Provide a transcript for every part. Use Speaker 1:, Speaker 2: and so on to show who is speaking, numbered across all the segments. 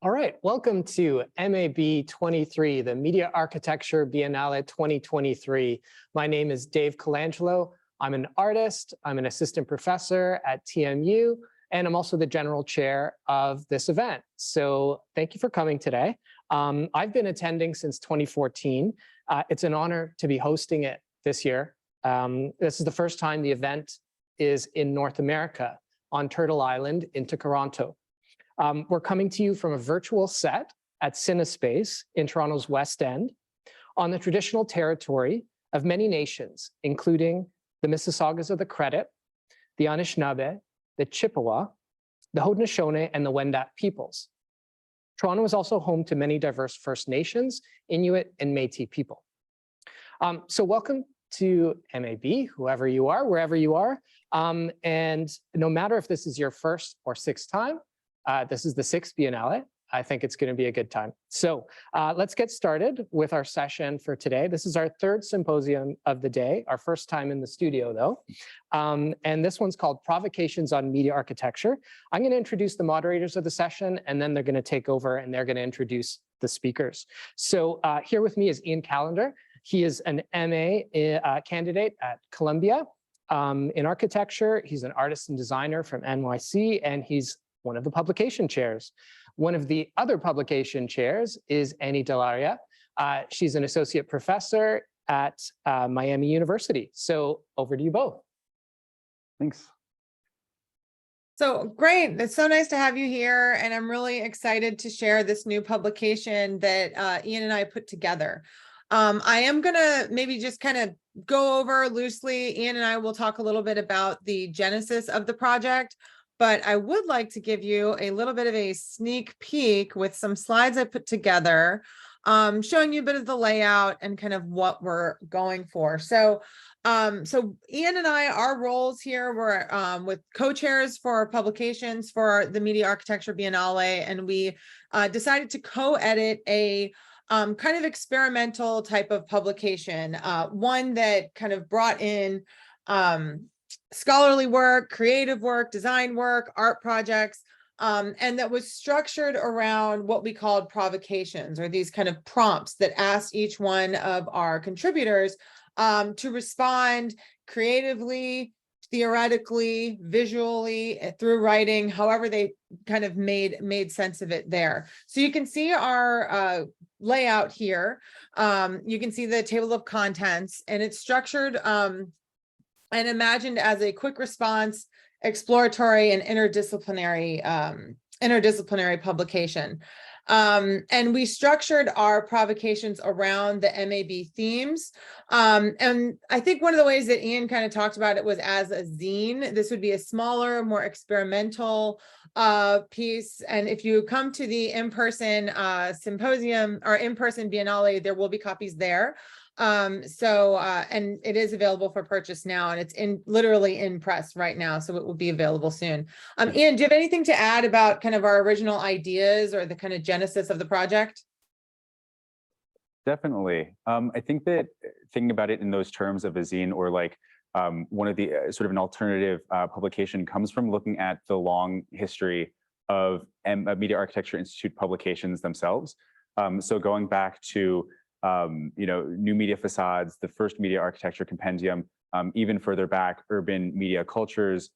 Speaker 1: All right, welcome to mab23, the Media Architecture Biennale 2023. My name is Dave Colangelo. I'm an artist, I'm an assistant professor at TMU, and I'm also the general chair of this event. So thank you for coming today. I've been attending since 2014. It's an honor to be hosting it this year. This is the first time the event is in North America on Turtle Island in Toronto. We're coming to you from a virtual set at CineSpace in Toronto's West End on the traditional territory of many nations, including the Mississaugas of the Credit, the Anishinaabe, the Chippewa, the Haudenosaunee, and the Wendat peoples. Toronto is also home to many diverse First Nations, Inuit, and Métis people. So welcome to MAB, whoever you are, wherever you are. And no matter if this is your first or sixth time, this is the 6th Biennale. I think it's going to be a good time. So let's get started with our session for today. This is our 3rd symposium of the day, our first time in the studio though. And this one's called Provocations on Media Architecture. I'm going to introduce the moderators of the session, and then they're going to take over and they're going to introduce the speakers. So here with me is Ian Callender. He is an MA candidate at Columbia in architecture. He's an artist and designer from NYC, and he's one of the publication chairs. One of the other publication chairs is Annie Delaria. She's an associate professor at Miami University. So over to you both.
Speaker 2: Thanks.
Speaker 3: So great. It's so nice to have you here. And I'm really excited to share this new publication that Ian and I put together. I am going to maybe just kind of go over loosely. Ian and I will talk a little bit about the genesis of the project. But I would like to give you a little bit of a sneak peek with some slides I put together, showing you a bit of the layout and kind of what we're going for. So Ian and I, our roles here were with co-chairs for publications for the Media Architecture Biennale, and we decided to co-edit a kind of experimental type of publication, one that kind of brought in scholarly work, creative work, design work, art projects, and that was structured around what we called provocations, or these kind of prompts that asked each one of our contributors to respond creatively, theoretically, visually, through writing, however they kind of made sense of it there. So you can see our layout here. You can see the table of contents, and it's structured and imagined as a quick response, exploratory, and interdisciplinary publication. And we structured our provocations around the MAB themes. And I think one of the ways that Ian kind of talked about it was as a zine. This would be a smaller, more experimental piece. And if you come to the in-person symposium or in-person Biennale, there will be copies there. And it is available for purchase now, and it's literally in press right now, so it will be available soon. Ian, do you have anything to add about kind of our original ideas or the kind of genesis of the project?
Speaker 2: Definitely. I think that thinking about it in those terms of a zine, or like one of the sort of an alternative publication, comes from looking at the long history of Media Architecture Institute publications themselves. So going back to New Media Facades, the first Media Architecture Compendium, even further back, Urban Media Cultures,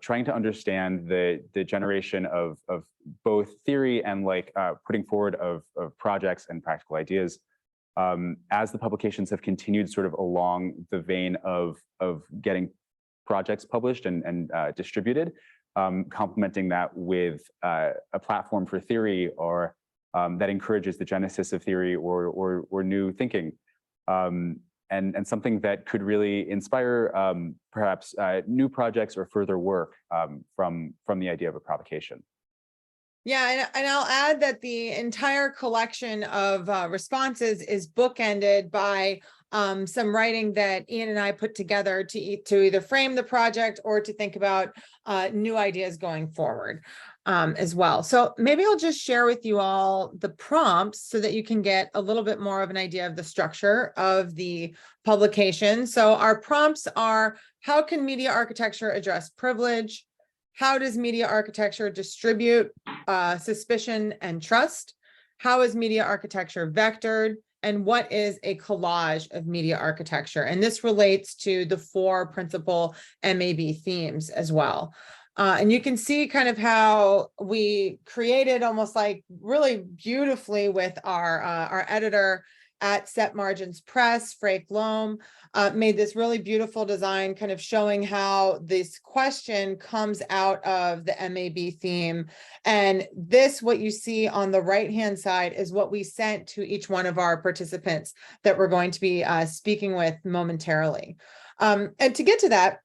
Speaker 2: trying to understand the generation of both theory and like putting forward of projects and practical ideas. As the publications have continued sort of along the vein of getting projects published and distributed, complementing that with a platform for theory, or that encourages the genesis of theory or new thinking, and something that could really inspire perhaps new projects or further work from the idea of a provocation.
Speaker 3: Yeah, and I'll add that the entire collection of responses is bookended by some writing that Ian and I put together to either frame the project or to think about new ideas going forward. As well. So maybe I'll just share with you all the prompts so that you can get a little bit more of an idea of the structure of the publication. So our prompts are: how can media architecture address privilege? how does media architecture distribute suspicion and trust? How is media architecture vectored? And what is a collage of media architecture? And this relates to the 4 principal MAB themes as well. And you can see kind of how we created almost like really beautifully with our editor at Set Margins Press, Frank Loam, made this really beautiful design kind of showing how this question comes out of the MAB theme. And this, what you see on the right-hand side, is what we sent to each one of our participants that we're going to be speaking with momentarily. And to get to that,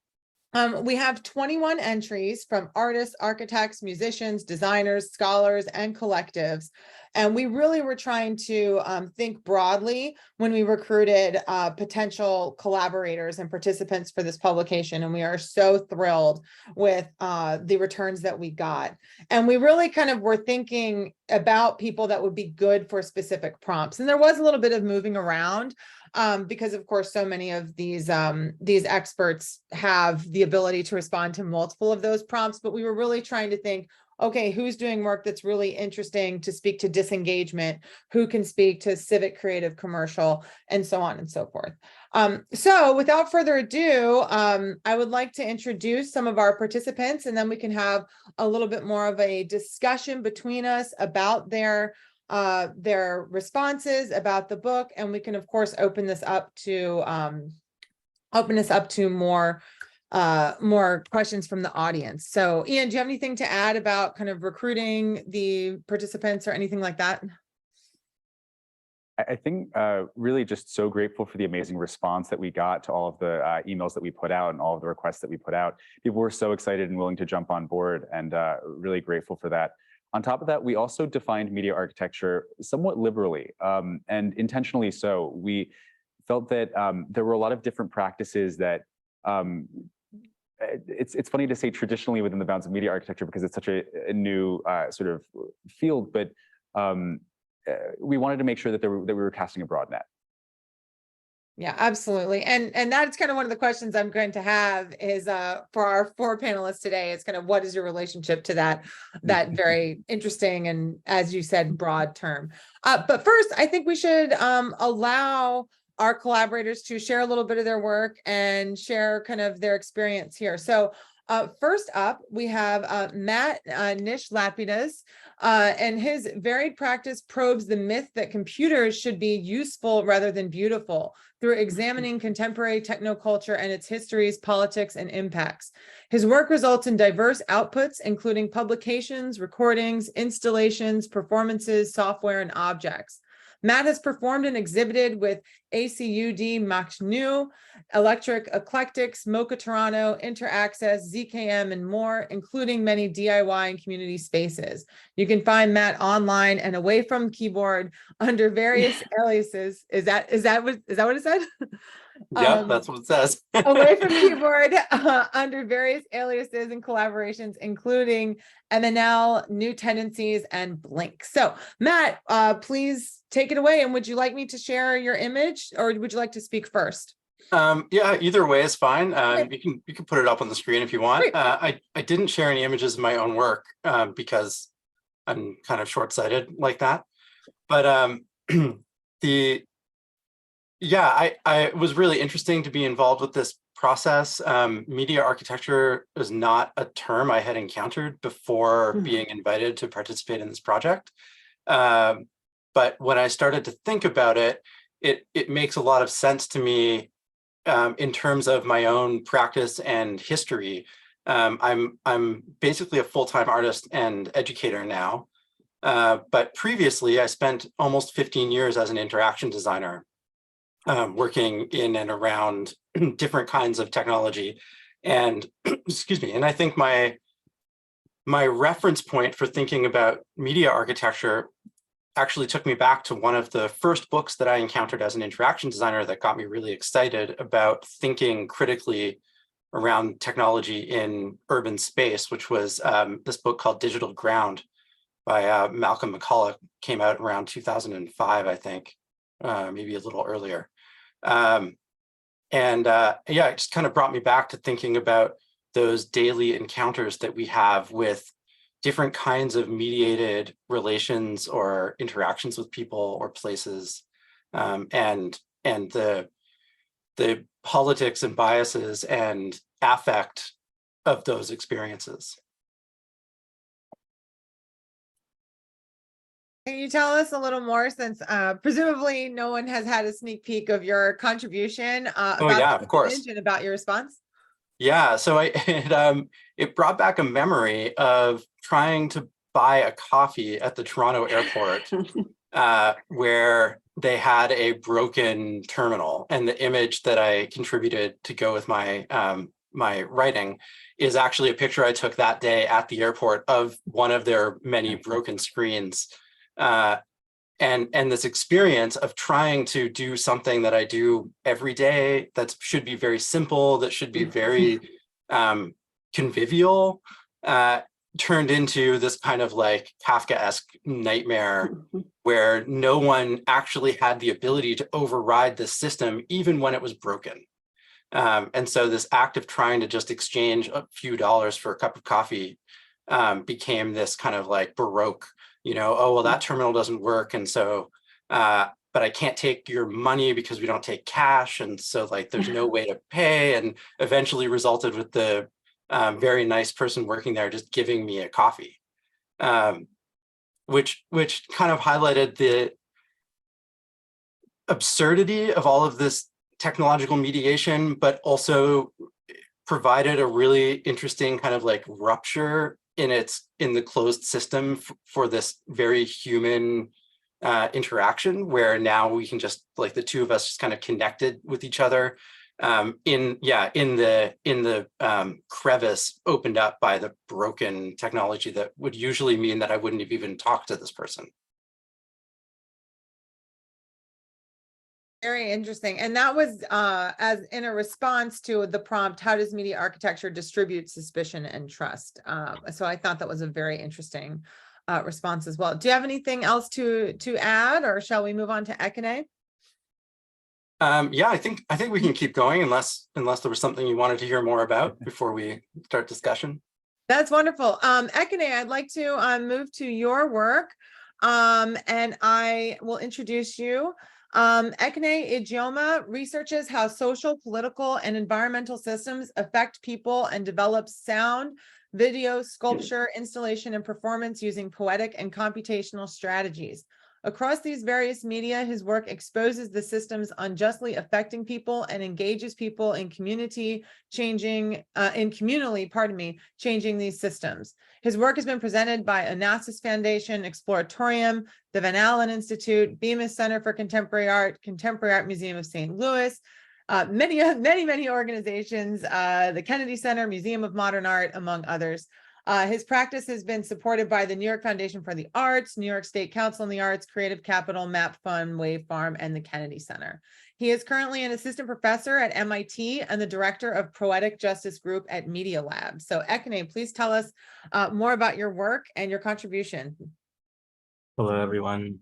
Speaker 3: we have 21 entries from artists, architects, musicians, designers, scholars, and collectives. And we really were trying to think broadly when we recruited potential collaborators and participants for this publication. And we are so thrilled with the returns that we got. And we really kind of were thinking about people that would be good for specific prompts. And there was a little bit of moving around. Because of course, so many of these experts have the ability to respond to multiple of those prompts, but we were really trying to think, okay, who's doing work that's really interesting to speak to disengagement, who can speak to civic, creative, commercial, and so on and so forth. So without further ado, I would like to introduce some of our participants, and then we can have a little bit more of a discussion between us about their responses, about the book, and we can of course open this up to more questions from the audience. So Ian, do you have anything to add about kind of recruiting the participants or anything like that?
Speaker 2: I think really just so grateful for the amazing response that we got to all of the emails that we put out and all of the requests that we put out. People were so excited and willing to jump on board, and really grateful for that. On top of that, we also defined media architecture somewhat liberally, and intentionally so. We felt that there were a lot of different practices that, it's funny to say traditionally within the bounds of media architecture because it's such a new sort of field, but we wanted to make sure that we were casting a broad net.
Speaker 3: Yeah, absolutely. And that's kind of one of the questions I'm going to have is for our 4 panelists today is kind of what is your relationship to that very interesting and, as you said, broad term. But first, I think we should allow our collaborators to share a little bit of their work and share kind of their experience here. So first up, we have Matt Nish Lapidas, and his varied practice probes the myth that computers should be useful rather than beautiful through examining contemporary technoculture and its histories, politics, and impacts. His work results in diverse outputs, including publications, recordings, installations, performances, software, and objects. Matt has performed and exhibited with ACUD Machnu, Electric Eclectics, Mocha Toronto, Interaccess, ZKM, and more, including many DIY and community spaces. You can find Matt online and away from keyboard under various aliases. Is that what it said?
Speaker 4: Yep, that's what it says.
Speaker 3: Away from keyboard under various aliases and collaborations, including MNL, New Tendencies, and Blink. So Matt, please take it away. And would you like me to share your image or would you like to speak first?
Speaker 4: Yeah, either way is fine. You can put it up on the screen if you want. I didn't share any images of my own work because I'm kind of short-sighted like that. But I was really interesting to be involved with this process. Media architecture is not a term I had encountered before being invited to participate in this project. But when I started to think about it, it makes a lot of sense to me in terms of my own practice and history. I'm basically a full-time artist and educator now. But previously, I spent almost 15 years as an interaction designer, working in and around different kinds of technology. And excuse me, and I think my reference point for thinking about media architecture actually took me back to one of the first books that I encountered as an interaction designer that got me really excited about thinking critically around technology in urban space, which was this book called Digital Ground by Malcolm McCulloch. Came out around 2005, I think, maybe a little earlier. Yeah, it just kind of brought me back to thinking about those daily encounters that we have with different kinds of mediated relations or interactions with people or places, and the politics and biases and affect of those experiences.
Speaker 3: Can you tell us a little more, since presumably no one has had a sneak peek of your contribution about
Speaker 4: yeah,
Speaker 3: the
Speaker 4: of course.
Speaker 3: image and about your response?
Speaker 4: Yeah, so it brought back a memory of trying to buy a coffee at the Toronto airport where they had a broken terminal, and the image that I contributed to go with my my writing is actually a picture I took that day at the airport of one of their many broken screens. And this experience of trying to do something that I do every day that should be very simple, that should be very convivial, turned into this kind of like Kafkaesque nightmare where no one actually had the ability to override the system, even when it was broken. And so this act of trying to just exchange a few dollars for a cup of coffee became this kind of like Baroque, you know, oh, well, that terminal doesn't work. And so, but I can't take your money because we don't take cash. And so like, there's no way to pay, and eventually resulted with the very nice person working there just giving me a coffee, which kind of highlighted the absurdity of all of this technological mediation, but also provided a really interesting kind of like rupture in the closed system for this very human interaction, where now we can just, like, the two of us just kind of connected with each other in the crevice opened up by the broken technology that would usually mean that I wouldn't have even talked to this person.
Speaker 3: Very interesting. And that was as in a response to the prompt, how does media architecture distribute suspicion and trust? So I thought that was a very interesting response as well. Do you have anything else to add, or shall we move on to Ekene?
Speaker 4: Yeah, I think we can keep going unless there was something you wanted to hear more about before we start discussion.
Speaker 3: That's wonderful. Ekene, I'd like to move to your work, and I will introduce you. Ekene Ijeoma researches how social, political, and environmental systems affect people and develops sound, video, sculpture, installation, and performance using poetic and computational strategies. Across these various media, his work exposes the systems unjustly affecting people and engages people in communally changing these systems. His work has been presented by Onassis Foundation, Exploratorium, the Van Allen Institute, Bemis Center for Contemporary Art Museum of St. Louis, many organizations, the Kennedy Center, Museum of Modern Art, among others. His practice has been supported by the New York Foundation for the Arts, New York State Council on the Arts, Creative Capital, Map Fund, Wave Farm, and the Kennedy Center. He is currently an assistant professor at MIT and the director of Poetic Justice Group at Media Lab. So Ekene, please tell us more about your work and your contribution.
Speaker 5: Hello, everyone.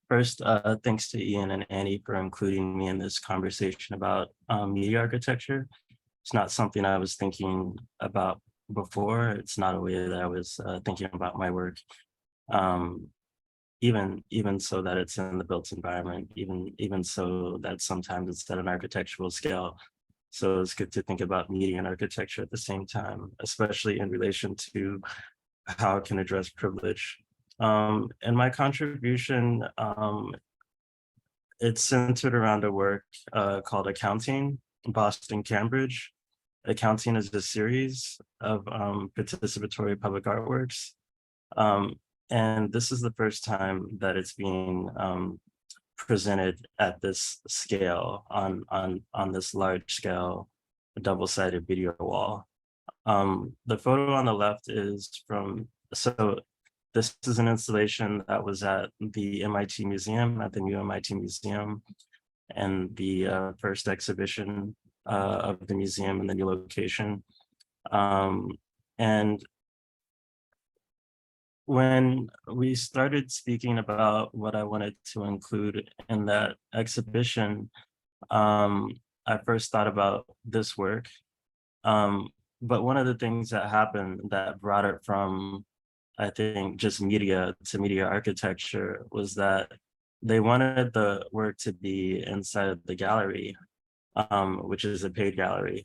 Speaker 5: First, thanks to Ian and Annie for including me in this conversation about media architecture. It's not something I was thinking about before. It's not a way that I was thinking about my work, even so that it's in the built environment, even so that sometimes it's at an architectural scale. So it's good to think about media and architecture at the same time, especially in relation to how it can address privilege. And my contribution, it's centered around a work called Accounting, Boston, Cambridge. Accounting is a series of participatory public artworks. And this is the first time that it's being presented at this scale on this large scale double-sided video wall. The photo on the left is this is an installation that was at the MIT Museum, at the new MIT Museum, and the first exhibition of the museum in the new location. And when we started speaking about what I wanted to include in that exhibition, I first thought about this work. But one of the things that happened that brought it from, I think, just media to media architecture was that they wanted the work to be inside of the gallery, which is a paid gallery.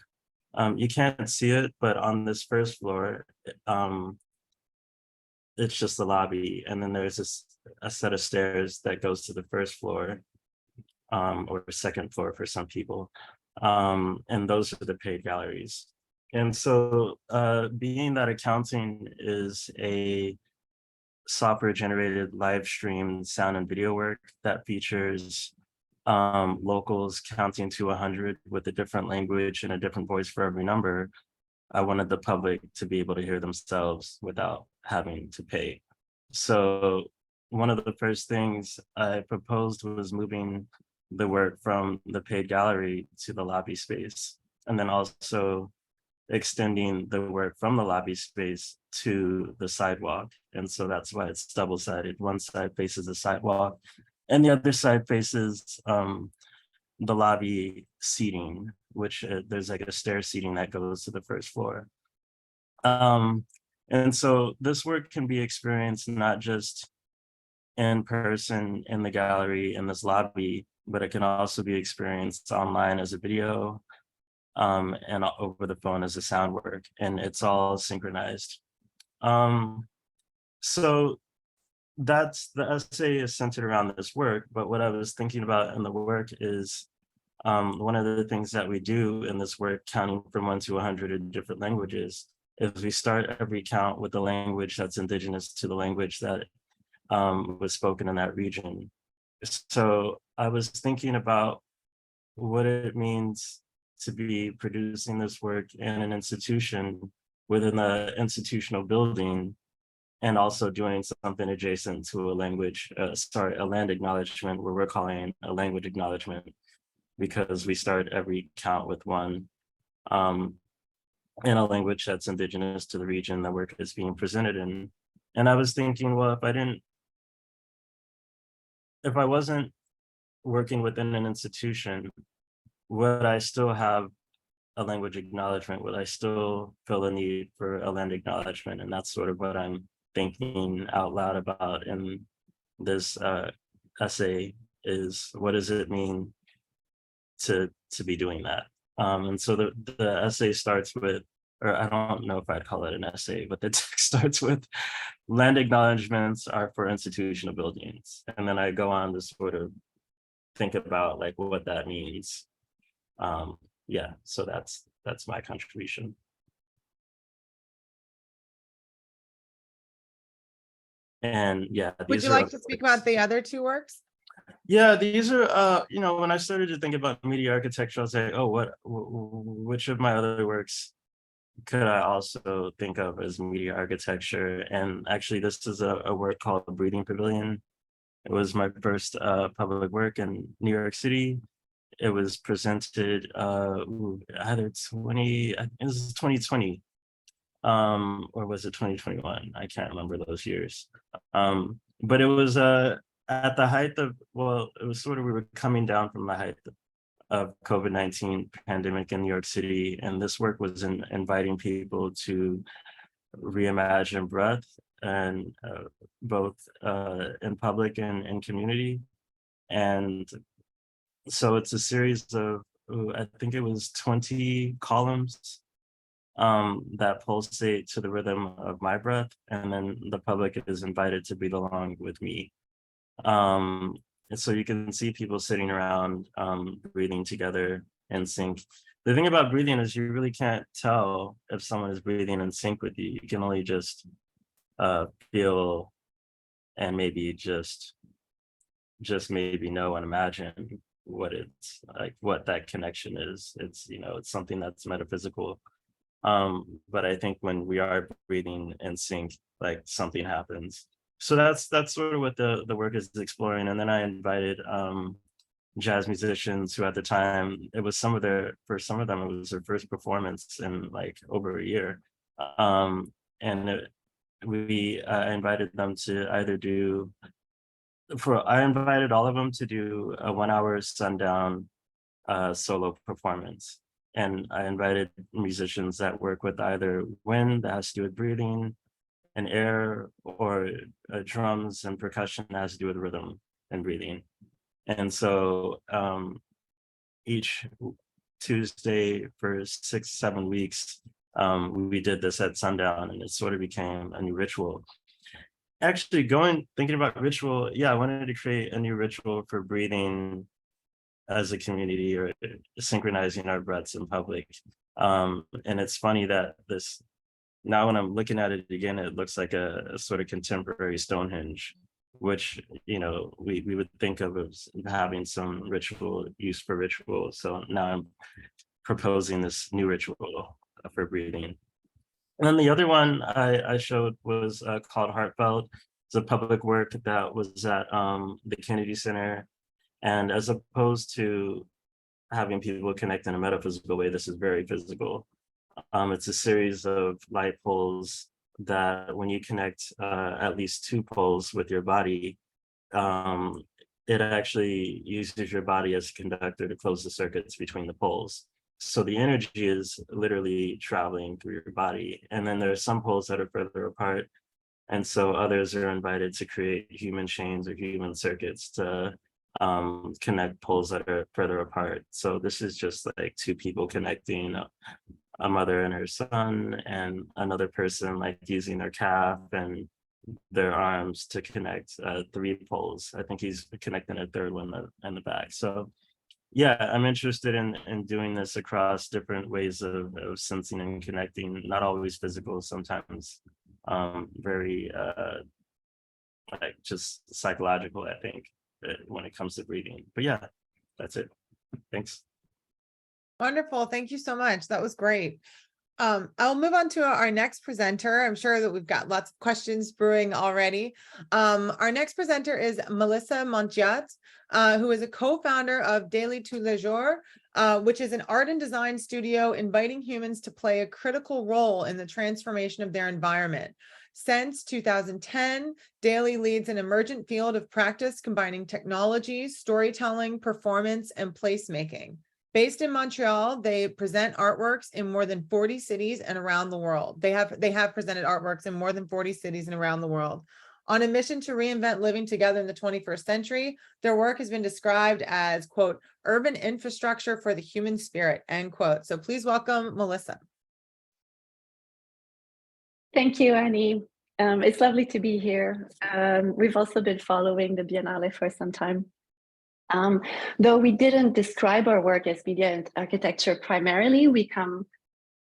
Speaker 5: You can't see it, but on this first floor, it's just the lobby. And then there's a set of stairs that goes to the first floor, or second floor for some people. And those are the paid galleries. And so being that accounting is a software generated live stream sound and video work that features locals counting to 100 with a different language and a different voice for every number, I wanted the public to be able to hear themselves without having to pay. So one of the first things I proposed was moving the work from the paid gallery to the lobby space, and then also extending the work from the lobby space to the sidewalk. And so that's why it's double-sided. One side faces the sidewalk and the other side faces the lobby seating, which there's like a stair seating that goes to the first floor. And so this work can be experienced not just in person in the gallery in this lobby, but it can also be experienced online as a video, and over the phone as a sound work, and it's all synchronized. So that's the essay is centered around this work, but what I was thinking about in the work is one of the things that we do in this work, counting from 1 to 100 in different languages, is we start every count with the language that's indigenous to the language that was spoken in that region. So I was thinking about what it means to be producing this work in an institution within the institutional building, and also doing something adjacent to a language, a land acknowledgement, where we're calling a language acknowledgement, because we start every count with one in a language that's indigenous to the region the work is being presented in. And I was thinking, well, if I wasn't working within an institution, would I still have a language acknowledgement? Would I still feel the need for a land acknowledgement? And that's sort of what I'm thinking out loud about in this essay, is what does it mean to be doing that? And so the essay starts with, or I don't know if I'd call it an essay, but the text starts with, land acknowledgements are for institutional buildings. And then I go on to sort of think about like what that means. Yeah, so that's my contribution. And yeah,
Speaker 3: Would you like to speak about the other two works?
Speaker 5: Yeah, these are, when I started to think about media architecture, I was like, oh, which of my other works could I also think of as media architecture? And actually, this is a work called Breathing Pavilion. It was my first public work in New York City. It was presented either it was 2020, or was it 2021? I can't remember those years. But it was at the height of, well, it was sort of, we were coming down from the height of COVID-19 pandemic in New York City. And this work was inviting people to reimagine breath, and both in public and in community. And so it's a series of, I think it was 20 columns that pulsate to the rhythm of my breath. And then the public is invited to breathe along with me. And so you can see people sitting around breathing together in sync. The thing about breathing is you really can't tell if someone is breathing in sync with you. You can only just feel, and maybe just maybe know and imagine what it's like, what that connection is. It's, it's something that's metaphysical. But I think when we are breathing in sync, like something happens. So that's sort of what the work is exploring. And then I invited jazz musicians who, at the time, for some of them, it was their first performance in like over a year. We invited them to either I invited all of them to do a 1 hour sundown solo performance. And I invited musicians that work with either wind that has to do with breathing and air, or drums and percussion that has to do with rhythm and breathing. And so each Tuesday for 6-7 weeks, we did this at sundown, and it sort of became a new ritual. Actually, thinking about ritual, yeah, I wanted to create a new ritual for breathing as a community, or synchronizing our breaths in public. And it's funny that now when I'm looking at it again, it looks like a sort of contemporary Stonehenge, which, you know, we would think of as having some ritual use for ritual. So now I'm proposing this new ritual for breathing. And then the other one I showed was called Heartfelt. It's a public work that was at the Kennedy Center. And as opposed to having people connect in a metaphysical way, this is very physical. It's a series of light poles that when you connect at least 2 poles with your body, it actually uses your body as a conductor to close the circuits between the poles. So the energy is literally traveling through your body. And then there are some poles that are further apart. And so others are invited to create human chains or human circuits to connect poles that are further apart. So this is just like 2 people connecting, a mother and her son, and another person like using their calf and their arms to connect 3 poles. I think he's connecting a 3rd one in the back. So yeah, I'm interested in doing this across different ways of sensing and connecting, not always physical, sometimes very like just psychological, I think, when it comes to breathing. But yeah, that's it. Thanks.
Speaker 3: Wonderful. Thank you so much. That was great. I'll move on to our next presenter. I'm sure that we've got lots of questions brewing already. Our next presenter is Melissa Montiat, who is a co-founder of Daily Tous les Jours, which is an art and design studio inviting humans to play a critical role in the transformation of their environment. Since 2010, Daily leads an emergent field of practice combining technology, storytelling, performance, and placemaking. Based in Montreal, they present artworks in more than 40 cities and around the world. They have presented artworks in more than 40 cities and around the world. On a mission to reinvent living together in the 21st century, their work has been described as, quote, urban infrastructure for the human spirit, end quote. So please welcome Melissa.
Speaker 6: Thank you, Annie. It's lovely to be here. We've also been following the Biennale for some time. Though we didn't describe our work as media and architecture primarily, we come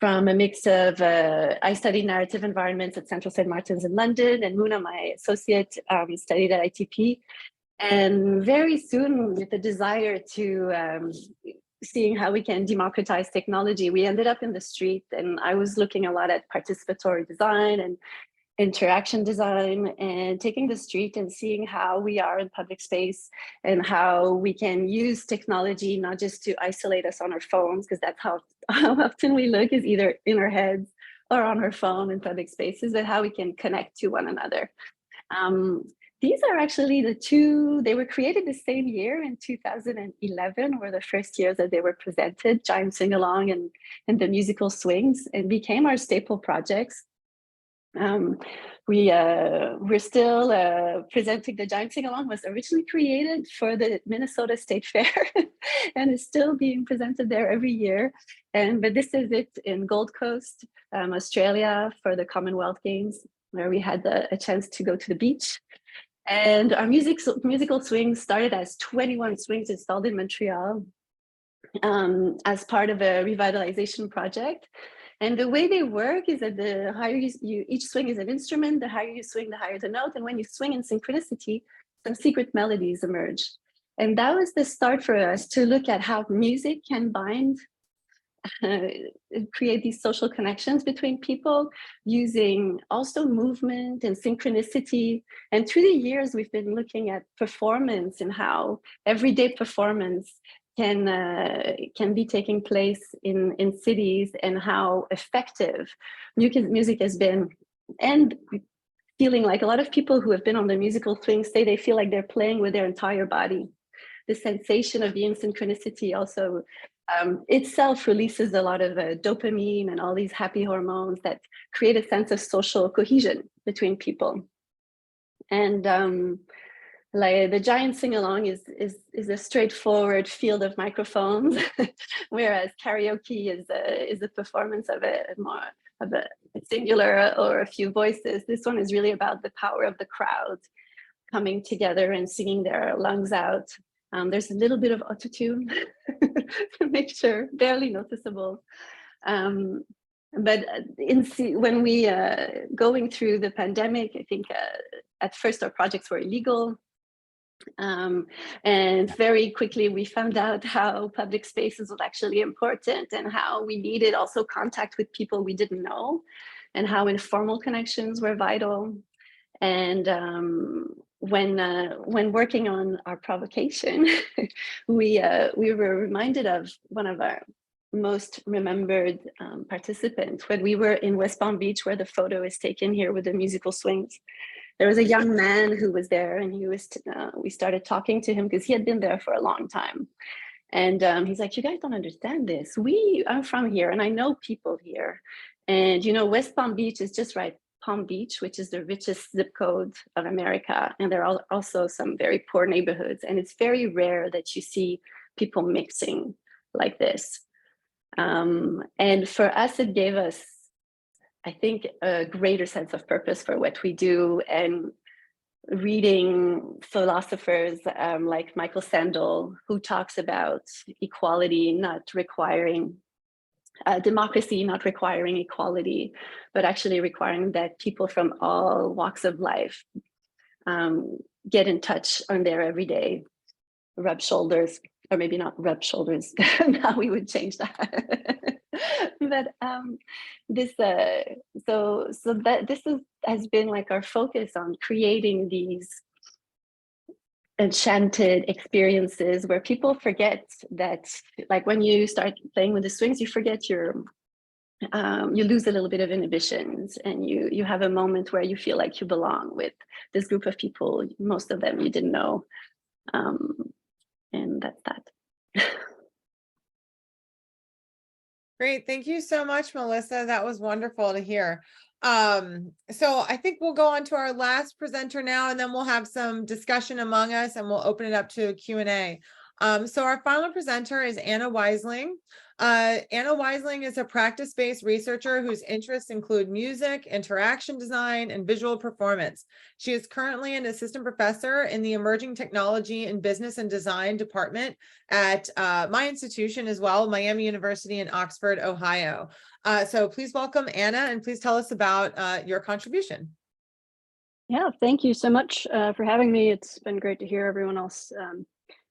Speaker 6: from a mix of, I studied narrative environments at Central St. Martin's in London, and Muna, my associate, studied at ITP. And very soon, with the desire to seeing how we can democratize technology, we ended up in the street, and I was looking a lot at participatory design and interaction design, and taking the street and seeing how we are in public space and how we can use technology not just to isolate us on our phones, because that's how often we look, is either in our heads or on our phone in public spaces, but how we can connect to one another. These are actually the 2, they were created the same year in 2011, were the first years that they were presented, Giant Sing-Along and the musical swings, and became our staple projects. We're still presenting. The Giant Sing-Along was originally created for the Minnesota State Fair and is still being presented there every year. But this is it in Gold Coast, Australia, for the Commonwealth Games, where we had a chance to go to the beach. And our musical swings started as 21 swings installed in Montreal as part of a revitalization project. And the way they work is that the higher each swing is an instrument, the higher you swing, the higher the note. And when you swing in synchronicity, some secret melodies emerge. And that was the start for us to look at how music can bind, create these social connections between people, using also movement and synchronicity. And through the years, we've been looking at performance and how everyday performance can be taking place in cities, and how effective music has been. And feeling like a lot of people who have been on the musical swing say they feel like they're playing with their entire body. The sensation of being in synchronicity also itself releases a lot of dopamine and all these happy hormones that create a sense of social cohesion between people. And like the giant sing-along is a straightforward field of microphones, whereas karaoke is a performance of a singular or a few voices. This one is really about the power of the crowd coming together and singing their lungs out. There's a little bit of autotune to make sure, barely noticeable. But when we going through the pandemic, I think at first our projects were illegal. And very quickly we found out how public spaces was actually important and how we needed also contact with people we didn't know and how informal connections were vital. And when working on our provocation, we were reminded of one of our most remembered participants when we were in West Palm Beach, where the photo is taken here with the musical swings. There was a young man who was there, and we started talking to him because he had been there for a long time. And he's like, "You guys don't understand this. I'm from here and I know people here. And West Palm Beach is just right. Palm Beach, which is the richest zip code of America. And there are also some very poor neighborhoods. And it's very rare that you see people mixing like this. And for us, it gave us, I think, a greater sense of purpose for what we do. And reading philosophers like Michael Sandel, who talks about equality not requiring democracy, not requiring equality, but actually requiring that people from all walks of life get in touch on their everyday, rub shoulders, or maybe not rub shoulders. Now we would change that. But this has been like our focus on creating these enchanted experiences where people forget that, like when you start playing with the swings, you forget you lose a little bit of inhibitions, and you have a moment where you feel like you belong with this group of people, most of them you didn't know. And that's that.
Speaker 3: Great. Thank you so much, Melissa. That was wonderful to hear. So I think we'll go on to our last presenter now, and then we'll have some discussion among us and we'll open it up to a Q&A. So our final presenter is Anna Weisling. Anna Weisling is a practice-based researcher whose interests include music, interaction design, and visual performance. She is currently an assistant professor in the Emerging Technology and Business and Design department at my institution as well, Miami University in Oxford, Ohio. So please welcome Anna, and please tell us about your contribution.
Speaker 7: Yeah, thank you so much for having me. It's been great to hear everyone else.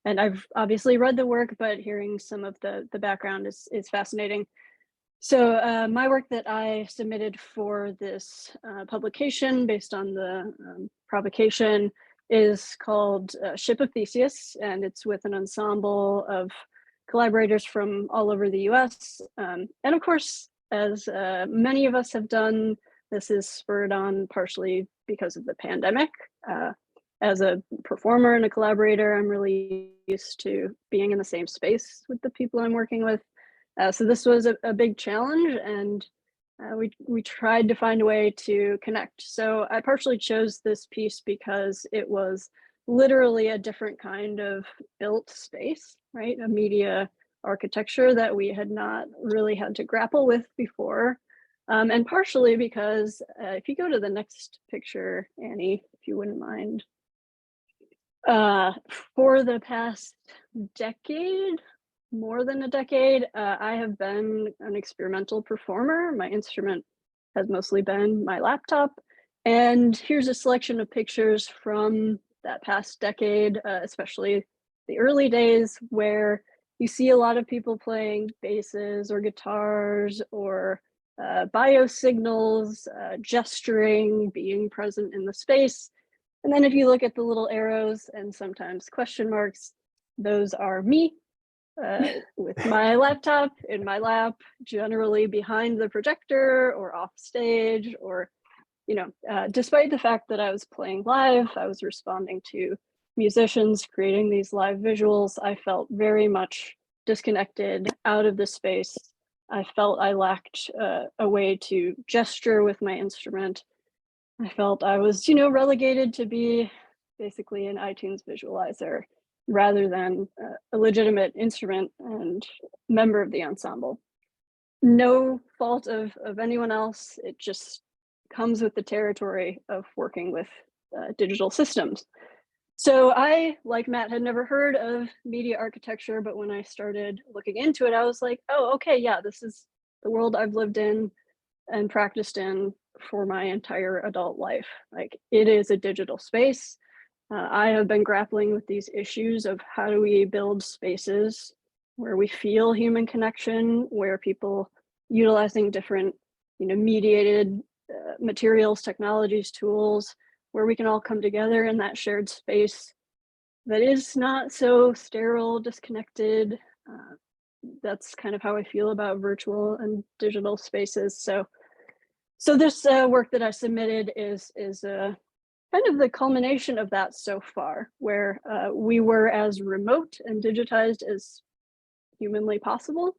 Speaker 7: And I've obviously read the work, but hearing some of the background is fascinating. So my work that I submitted for this publication based on the provocation is called Ship of Theseus, and it's with an ensemble of collaborators from all over the US. And of course, as many of us have done, this is spurred on partially because of the pandemic. As a performer and a collaborator, I'm really used to being in the same space with the people I'm working with. So this was a big challenge, and we tried to find a way to connect. So I partially chose this piece because it was literally a different kind of built space, right? A media architecture that we had not really had to grapple with before. And partially because if you go to the next picture, Annie, if you wouldn't mind. For the past decade, more than a decade, I have been an experimental performer. My instrument has mostly been my laptop. And here's a selection of pictures from that past decade, especially the early days, where you see a lot of people playing basses or guitars or biosignals, gesturing, being present in the space. And then if you look at the little arrows and sometimes question marks, those are me with my laptop in my lap, generally behind the projector or off stage, or, despite the fact that I was playing live, I was responding to musicians creating these live visuals. I felt very much disconnected, out of the space. I felt I lacked a way to gesture with my instrument. I felt I was, relegated to be basically an iTunes visualizer rather than a legitimate instrument and member of the ensemble. No fault of anyone else. It just comes with the territory of working with digital systems. So I, like Matt, had never heard of media architecture, but when I started looking into it, I was like, oh, okay, yeah, this is the world I've lived in and practiced in for my entire adult life. Like, it is a digital space. I have been grappling with these issues of how do we build spaces where we feel human connection, where people utilizing different, mediated materials, technologies, tools, where we can all come together in that shared space that is not so sterile, disconnected. That's kind of how I feel about virtual and digital spaces. So this work that I submitted is kind of the culmination of that so far, where we were as remote and digitized as humanly possible.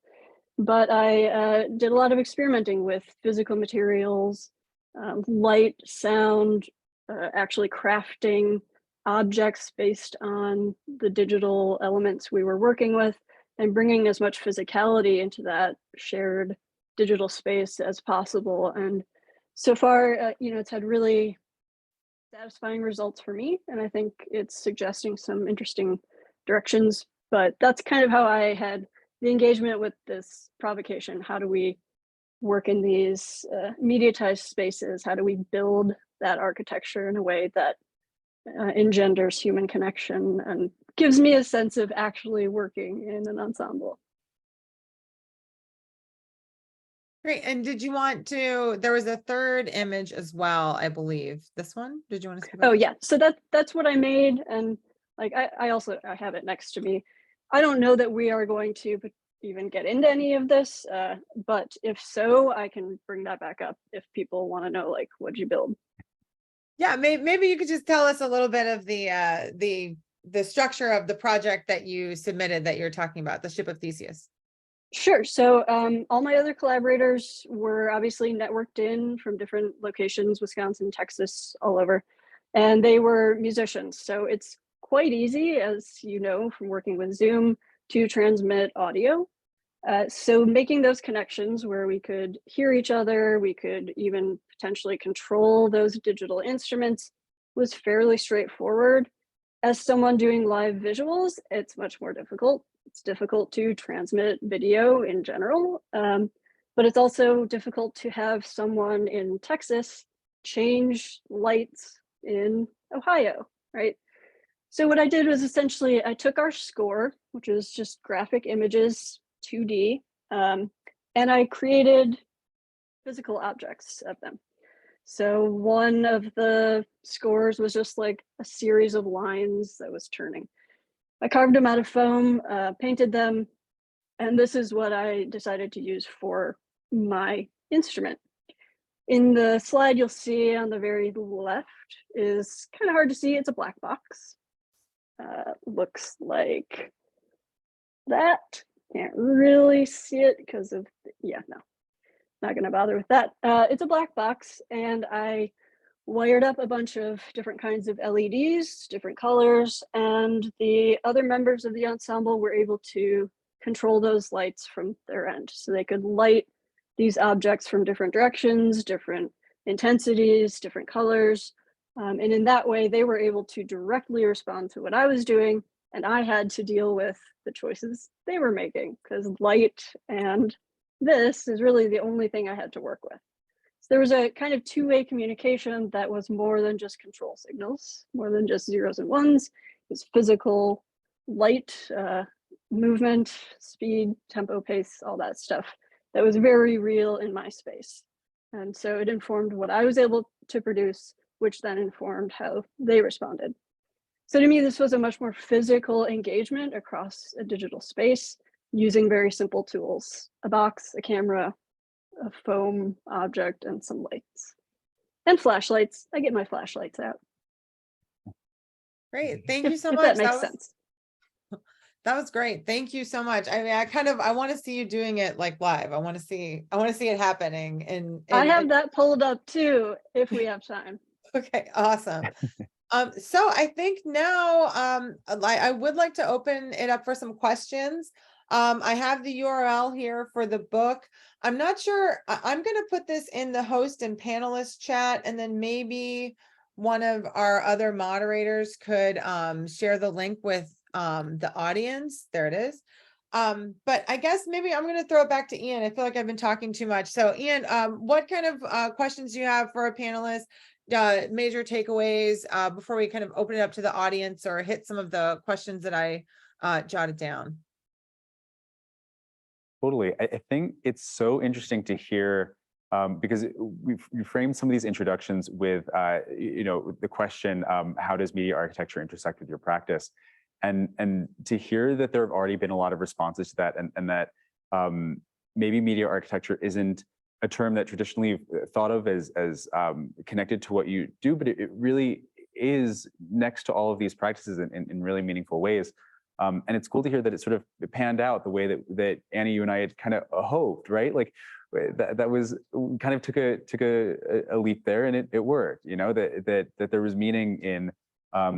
Speaker 7: But I did a lot of experimenting with physical materials, light, sound, actually crafting objects based on the digital elements we were working with, and bringing as much physicality into that shared digital space as possible. And so far, it's had really satisfying results for me, and I think it's suggesting some interesting directions. But that's kind of how I had the engagement with this provocation. How do we work in these mediatized spaces? How do we build that architecture in a way that engenders human connection and gives me a sense of actually working in an ensemble?
Speaker 3: Great. And did you want to, there was a third image as well, I believe. This one, did you want to speak about?
Speaker 7: Oh yeah, so that's what I made. And like, I also have it next to me. I don't know that we are going to even get into any of this, but if so, I can bring that back up if people want to know, like, what'd you build?
Speaker 3: Yeah, maybe you could just tell us a little bit of the structure of the project that you submitted that you're talking about, the Ship of Theseus.
Speaker 7: Sure. So all my other collaborators were obviously networked in from different locations, Wisconsin, Texas, all over, and they were musicians. So it's quite easy, as you know, from working with Zoom, to transmit audio. So making those connections where we could hear each other, we could even potentially control those digital instruments was fairly straightforward. As someone doing live visuals, it's much more difficult. It's difficult to transmit video in general, but it's also difficult to have someone in Texas change lights in Ohio, right? So what I did was essentially I took our score, which is just graphic images, 2D, and I created physical objects of them. So one of the scores was just like a series of lines that was turning. I carved them out of foam, painted them, and this is what I decided to use for my instrument. In the slide you'll see on the very left is kind of hard to see. It's a black box. Looks like that. Can't really see it because of, yeah, no, not gonna bother with that. It's a black box, and I wired up a bunch of different kinds of LEDs, different colors, and the other members of the ensemble were able to control those lights from their end. So they could light these objects from different directions, different intensities, different colors. And in that way, they were able to directly respond to what I was doing, and I had to deal with the choices they were making, because light and this is really the only thing I had to work with. So there was a kind of two-way communication that was more than just control signals, more than just zeros and ones. It was physical, light, movement, speed, tempo, pace, all that stuff that was very real in my space. And so it informed what I was able to produce, which then informed how they responded. So to me, this was a much more physical engagement across a digital space using very simple tools, a box, a camera, a foam object, and some lights. And flashlights. I get my flashlights out.
Speaker 3: Great, thank you so
Speaker 7: if
Speaker 3: much.
Speaker 7: That makes sense.
Speaker 3: That was great. Thank you so much. I mean, I want to see you doing it like live. I want to see it happening. And
Speaker 7: I have that pulled up too, if we have time.
Speaker 3: okay, awesome. So I think now I would like to open it up for some questions. I have the URL here for the book. I'm not sure. I'm going to put this in the host and panelist chat, and then maybe one of our other moderators could share the link with the audience. There it is. But I guess maybe I'm going to throw it back to Ian. I feel like I've been talking too much. So Ian, what kind of questions do you have for a panelist? Major takeaways before we kind of open it up to the audience or hit some of the questions that I jotted down?
Speaker 2: Totally. I think it's so interesting to hear because we framed some of these introductions with, the question, how does media architecture intersect with your practice? And to hear that there have already been a lot of responses to that, and that maybe media architecture isn't a term that traditionally thought of as connected to what you do, but it really is next to all of these practices in really meaningful ways. And it's cool to hear that it sort of panned out the way that Annie, you and I had kind of hoped, right? Like that was kind of took a leap there, and it worked. That there was meaning in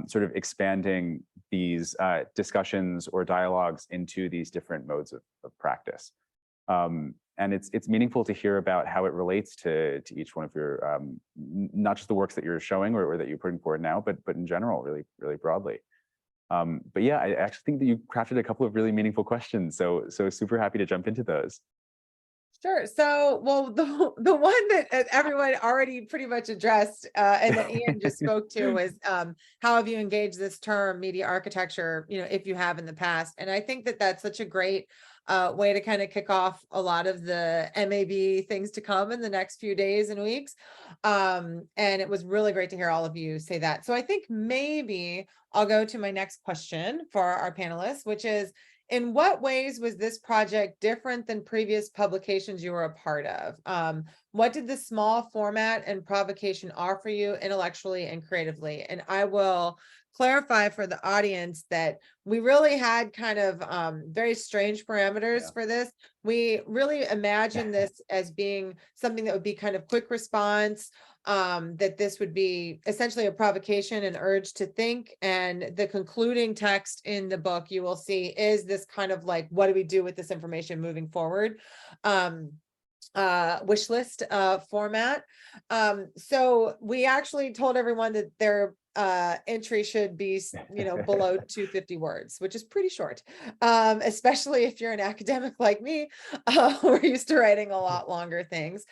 Speaker 2: sort of expanding these discussions or dialogues into these different modes of practice. And it's meaningful to hear about how it relates to each one of your, not just the works that you're showing or that you're putting forward now, but in general, really broadly. But yeah, I actually think that you crafted a couple of really meaningful questions. So super happy to jump into those.
Speaker 3: Sure. So, well, the one that everyone already pretty much addressed and that Ian just spoke to was how have you engaged this term media architecture, if you have in the past. And I think that that's such a great way to kind of kick off a lot of the MAB things to come in the next few days and weeks. And it was really great to hear all of you say that. So I think maybe I'll go to my next question for our panelists, which is, in what ways was this project different than previous publications you were a part of? What did the small format and provocation offer you intellectually and creatively? And I will clarify for the audience that we really had kind of very strange parameters for this. We really imagined this as being something that would be kind of quick response, that this would be essentially a provocation and urge to think. And the concluding text in the book, you will see, is this kind of like, what do we do with this information moving forward? Wish list format. So we actually told everyone that their entry should be, below 250 words, which is pretty short, especially if you're an academic like me. We're used to writing a lot longer things.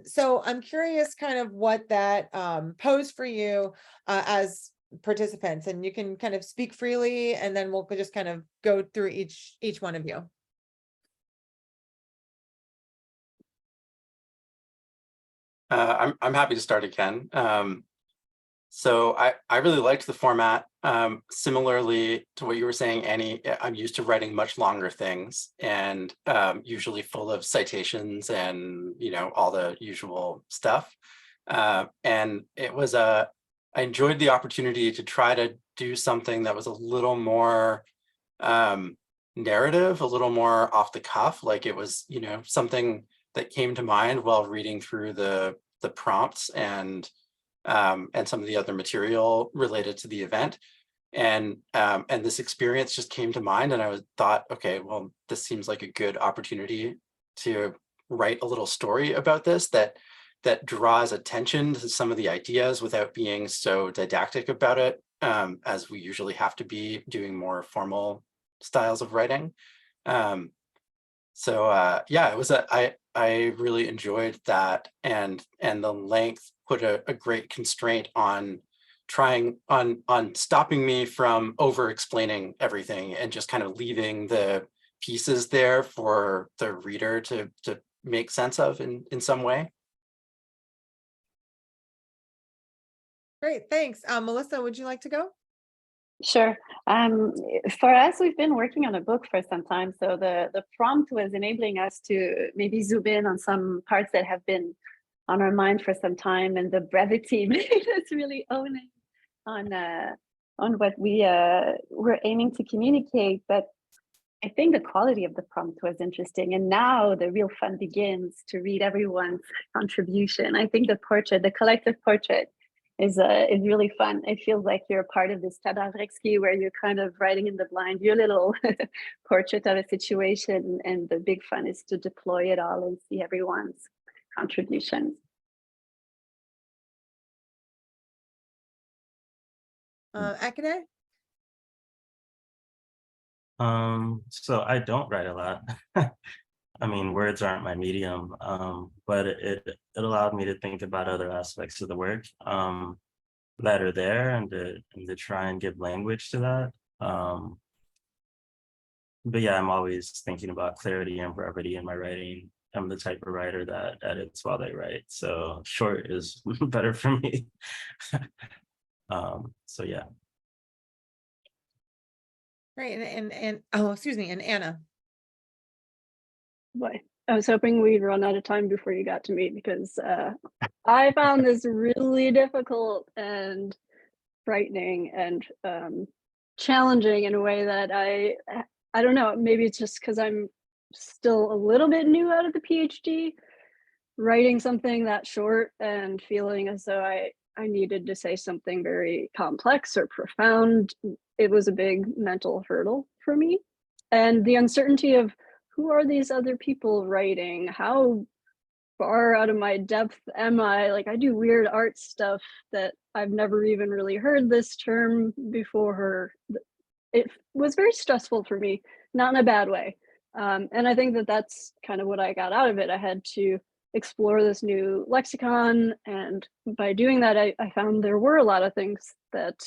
Speaker 3: So I'm curious kind of what that posed for you as participants, and you can kind of speak freely, and then we'll just kind of go through each one of you.
Speaker 4: I'm happy to start again. So I really liked the format. Similarly to what you were saying, Annie, I'm used to writing much longer things, and usually full of citations and all the usual stuff. And it was I enjoyed the opportunity to try to do something that was a little more narrative, a little more off the cuff, like it was something that came to mind while reading through the prompts and some of the other material related to the event. And this experience just came to mind, and I thought, okay, well, this seems like a good opportunity to write a little story about this that draws attention to some of the ideas without being so didactic about it, as we usually have to be doing more formal styles of writing. So yeah, it was I really enjoyed that, and the length put a great constraint on stopping me from over explaining everything and just kind of leaving the pieces there for the reader to make sense of in some way.
Speaker 3: Great, thanks. Melissa, would you like to go?
Speaker 6: Sure. For us, we've been working on a book for some time. So the prompt was enabling us to maybe zoom in on some parts that have been on our mind for some time, and the brevity made us really own it what we were aiming to communicate, but I think the quality of the prompt was interesting. And now the real fun begins to read everyone's contribution. I think the collective portrait is really fun. It feels like you're a part of this Tabaretsky where you're kind of writing in the blind, your little portrait of a situation. And the big fun is to deploy it all and see everyone's contributions.
Speaker 3: Akane?
Speaker 5: So I don't write a lot. I mean, words aren't my medium, but it allowed me to think about other aspects of the work that are there, and to try and give language to that. But yeah, I'm always thinking about clarity and brevity in my writing. I'm the type of writer that edits while they write, so short is better for me. So yeah.
Speaker 3: Great, and oh, excuse me, and Anna.
Speaker 7: Boy, I was hoping we'd run out of time before you got to me, because I found this really difficult and frightening and challenging in a way that I don't know, maybe it's just because I'm still a little bit new out of the PhD, writing something that short and feeling as though I needed to say something very complex or profound. It was a big mental hurdle for me. And the uncertainty of who are these other people writing? How far out of my depth am I? Like, I do weird art stuff that I've never even really heard this term before. It was very stressful for me, not in a bad way. And I think that that's kind of what I got out of it. I had to explore this new lexicon, and by doing that, I found there were a lot of things that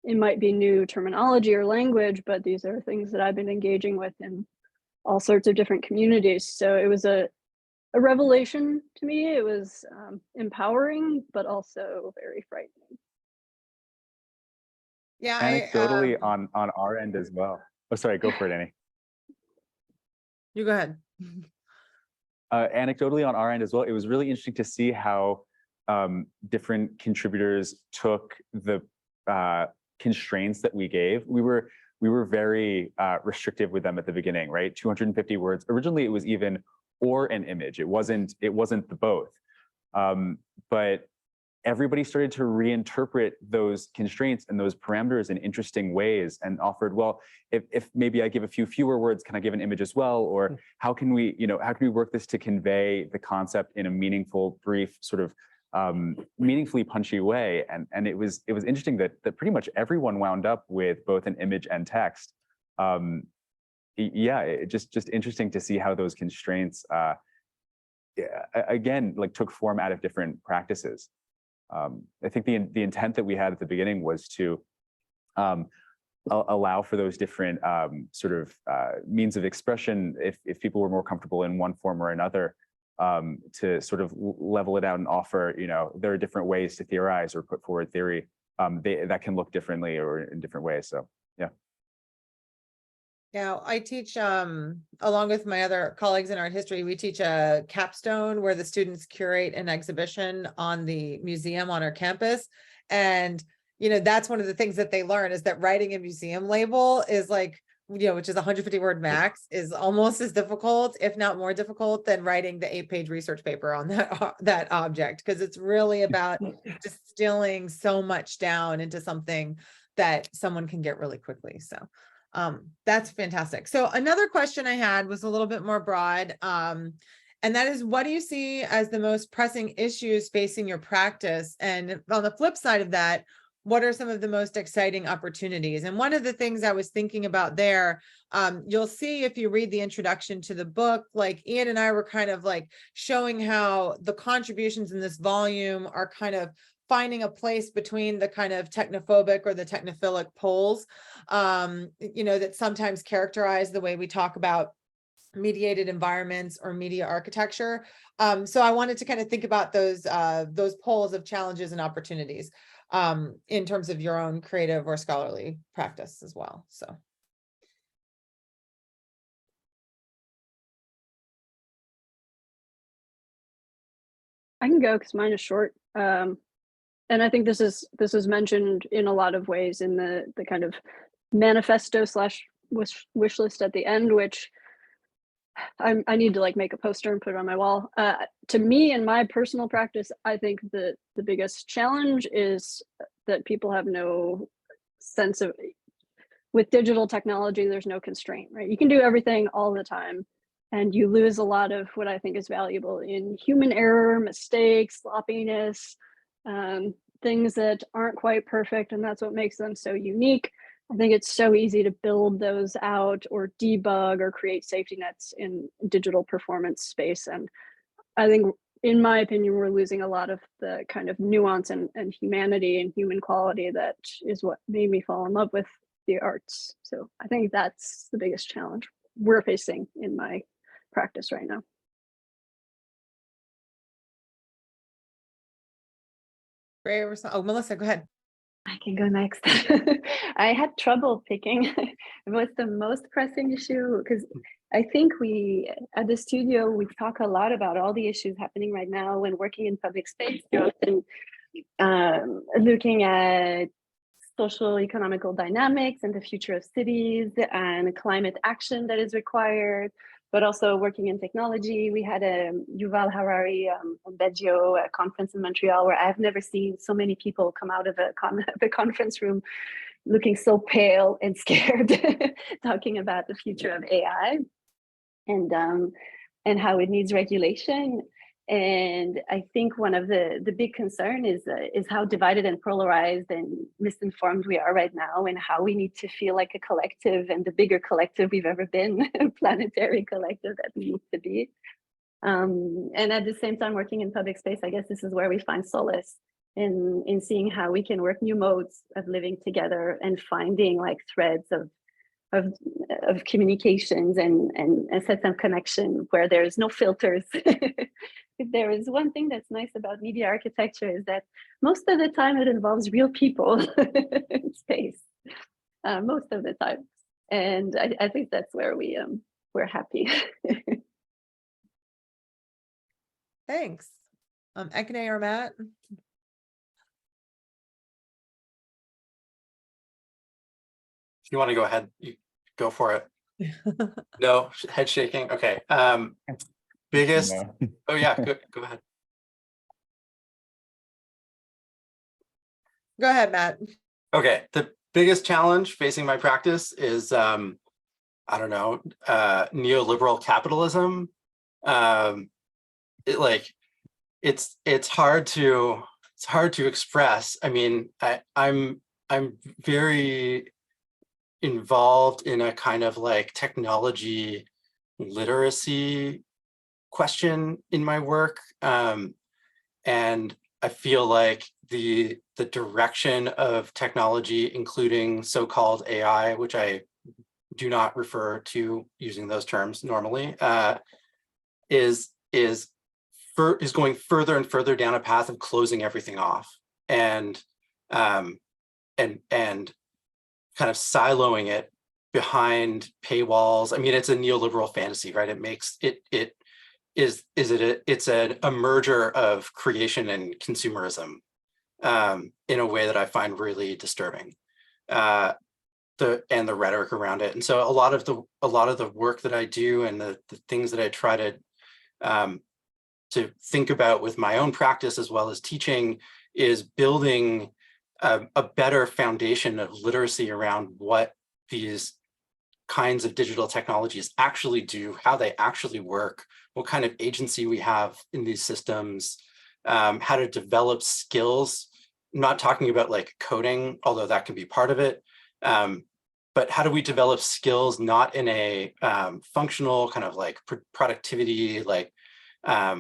Speaker 7: it might be new terminology or language, but these are things that I've been engaging with in all sorts of different communities. So it was a revelation to me. It was empowering, but also very frightening.
Speaker 3: Yeah,
Speaker 2: Anecdotally, on our end as well. Oh, sorry, go for it, Annie.
Speaker 3: you go ahead.
Speaker 2: Anecdotally, on our end as well, it was really interesting to see how different contributors took the constraints that we gave. We were very restrictive with them at the beginning, right? 250 words. Originally, it was even or an image. It wasn't the both. But everybody started to reinterpret those constraints and those parameters in interesting ways, and offered, well, if maybe I give a fewer words, can I give an image as well? Or how can we work this to convey the concept in a meaningful, brief, sort of meaningfully punchy way? And it was interesting that pretty much everyone wound up with both an image and text. Yeah, it just interesting to see how those constraints again, like, took form out of different practices. I think the intent that we had at the beginning was to allow for those different sort of means of expression if people were more comfortable in one form or another, to sort of level it out and offer, there are different ways to theorize or put forward theory that can look differently or in different ways. So yeah.
Speaker 3: Yeah, I teach, along with my other colleagues in art history, we teach a capstone where the students curate an exhibition on the museum on our campus. And, that's one of the things that they learn, is that writing a museum label is like, which is 150 word max, is almost as difficult, if not more difficult, than writing the 8-page research paper on that object, because it's really about distilling so much down into something that someone can get really quickly. So that's fantastic. So another question I had was a little bit more broad, and that is, what do you see as the most pressing issues facing your practice? And on the flip side of that, what are some of the most exciting opportunities? And one of the things I was thinking about there, you'll see if you read the introduction to the book, like Ian and I were kind of like showing how the contributions in this volume are kind of finding a place between the kind of technophobic or the technophilic poles, that sometimes characterize the way we talk about mediated environments or media architecture. So I wanted to kind of think about those poles of challenges and opportunities in terms of your own creative or scholarly practice as well. So.
Speaker 7: I can go because mine is short. and I think this is mentioned in a lot of ways in the kind of manifesto / wish list at the end, which I need to like make a poster and put it on my wall. To me, in my personal practice, I think the biggest challenge is that people have no sense of, with digital technology, there's no constraint, right? You can do everything all the time, and you lose a lot of what I think is valuable in human error, mistakes, sloppiness, things that aren't quite perfect, and that's what makes them so unique. I think it's so easy to build those out or debug or create safety nets in digital performance space. And I think, in my opinion, we're losing a lot of the kind of nuance and humanity and human quality that is what made me fall in love with the arts. So I think that's the biggest challenge we're facing in my practice right now.
Speaker 3: Great. Oh, Melissa, go ahead.
Speaker 6: I can go next. I had trouble picking what's the most pressing issue, because I think we at the studio, we talk a lot about all the issues happening right now when working in public space. You're often looking at social economical dynamics and the future of cities and climate action that is required, but also working in technology. We had a Yuval Harari Beggio conference in Montreal where I've never seen so many people come out of the conference room looking so pale and scared, talking about the future of AI and how it needs regulation. And I think one of the big concern is how divided and polarized and misinformed we are right now, and how we need to feel like a collective, and the bigger collective we've ever been, a planetary collective that we need to be. And at the same time, working in public space, I guess this is where we find solace in seeing how we can work new modes of living together and finding like threads of communications and a sense of connection where there's no filters. If there is one thing that's nice about media architecture, is that most of the time it involves real people in space, most of the time. And I think that's where we're happy.
Speaker 3: Thanks. Ekene or Matt?
Speaker 4: If you want to go ahead, you go for it. No, head shaking. Okay. Biggest.
Speaker 2: No.
Speaker 4: Oh yeah, go ahead.
Speaker 3: Go ahead, Matt.
Speaker 4: Okay. The biggest challenge facing my practice is I don't know, neoliberal capitalism. It's hard to express. I mean, I'm very involved in a kind of like technology literacy question in my work, and I feel like the direction of technology, including so-called AI, which I do not refer to using those terms normally, is going further and further down a path of closing everything off and kind of siloing it behind paywalls. I mean, it's a neoliberal fantasy, right? It's a merger of creation and consumerism in a way that I find really disturbing. The rhetoric around it. And so a lot of the work that I do and the things that I try to think about with my own practice as well as teaching is building a better foundation of literacy around what these kinds of digital technologies actually do, how they actually work, what kind of agency we have in these systems, how to develop skills. I'm not talking about like coding, although that can be part of it, but how do we develop skills not in a functional kind of like productivity, like, I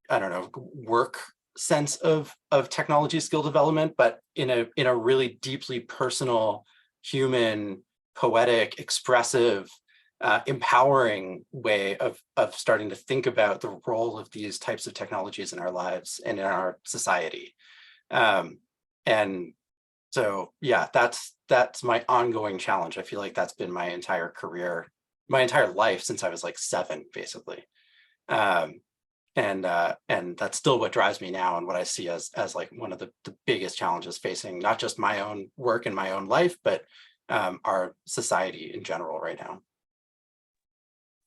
Speaker 4: don't know, work sense of technology skill development, but in a really deeply personal, human, poetic, expressive, empowering way of starting to think about the role of these types of technologies in our lives and in our society. And so, yeah, that's my ongoing challenge. I feel like that's been my entire career, my entire life since I was like 7, basically. And that's still what drives me now, and what I see as like one of the biggest challenges facing not just my own work and my own life, but our society in general right now.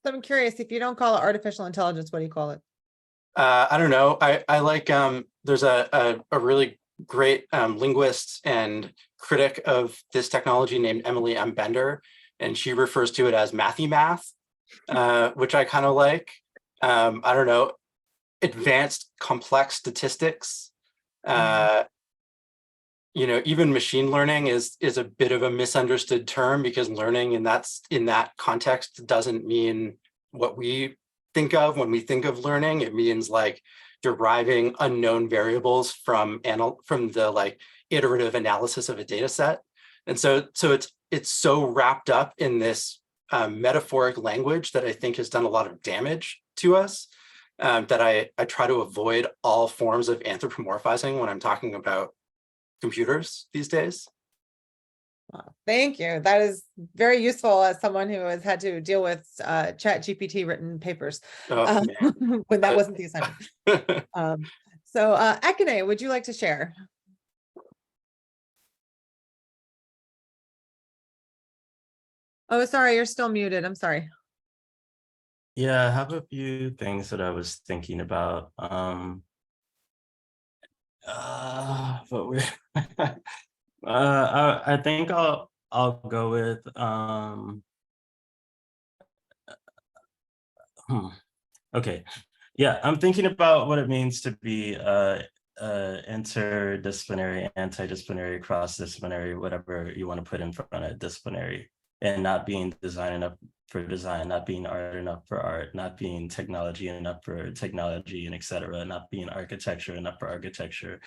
Speaker 3: So I'm curious, if you don't call it artificial intelligence, what do you call it?
Speaker 4: I don't know. I like there's a really great linguist and critic of this technology named Emily M. Bender, and she refers to it as mathy math, which I kind of like. I don't know, advanced complex statistics. You know, even machine learning is a bit of a misunderstood term, because learning in that context doesn't mean what we think of when we think of learning. It means like deriving unknown variables from the like iterative analysis of a data set. And so it's so wrapped up in this metaphoric language that I think has done a lot of damage to us, that I try to avoid all forms of anthropomorphizing when I'm talking about computers these days.
Speaker 3: Thank you. That is very useful as someone who has had to deal with chat GPT written papers when that wasn't the assignment. So Akane, would you like to share? Oh, sorry, you're still muted. I'm sorry.
Speaker 5: Yeah, I have a few things that I was thinking about. But we're I think I'll go with okay. Yeah, I'm thinking about what it means to be interdisciplinary, antidisciplinary, cross-disciplinary, whatever you want to put in front of disciplinary, and not being design enough for design, not being art enough for art, not being technology enough for technology, and etc., not being architecture enough for architecture.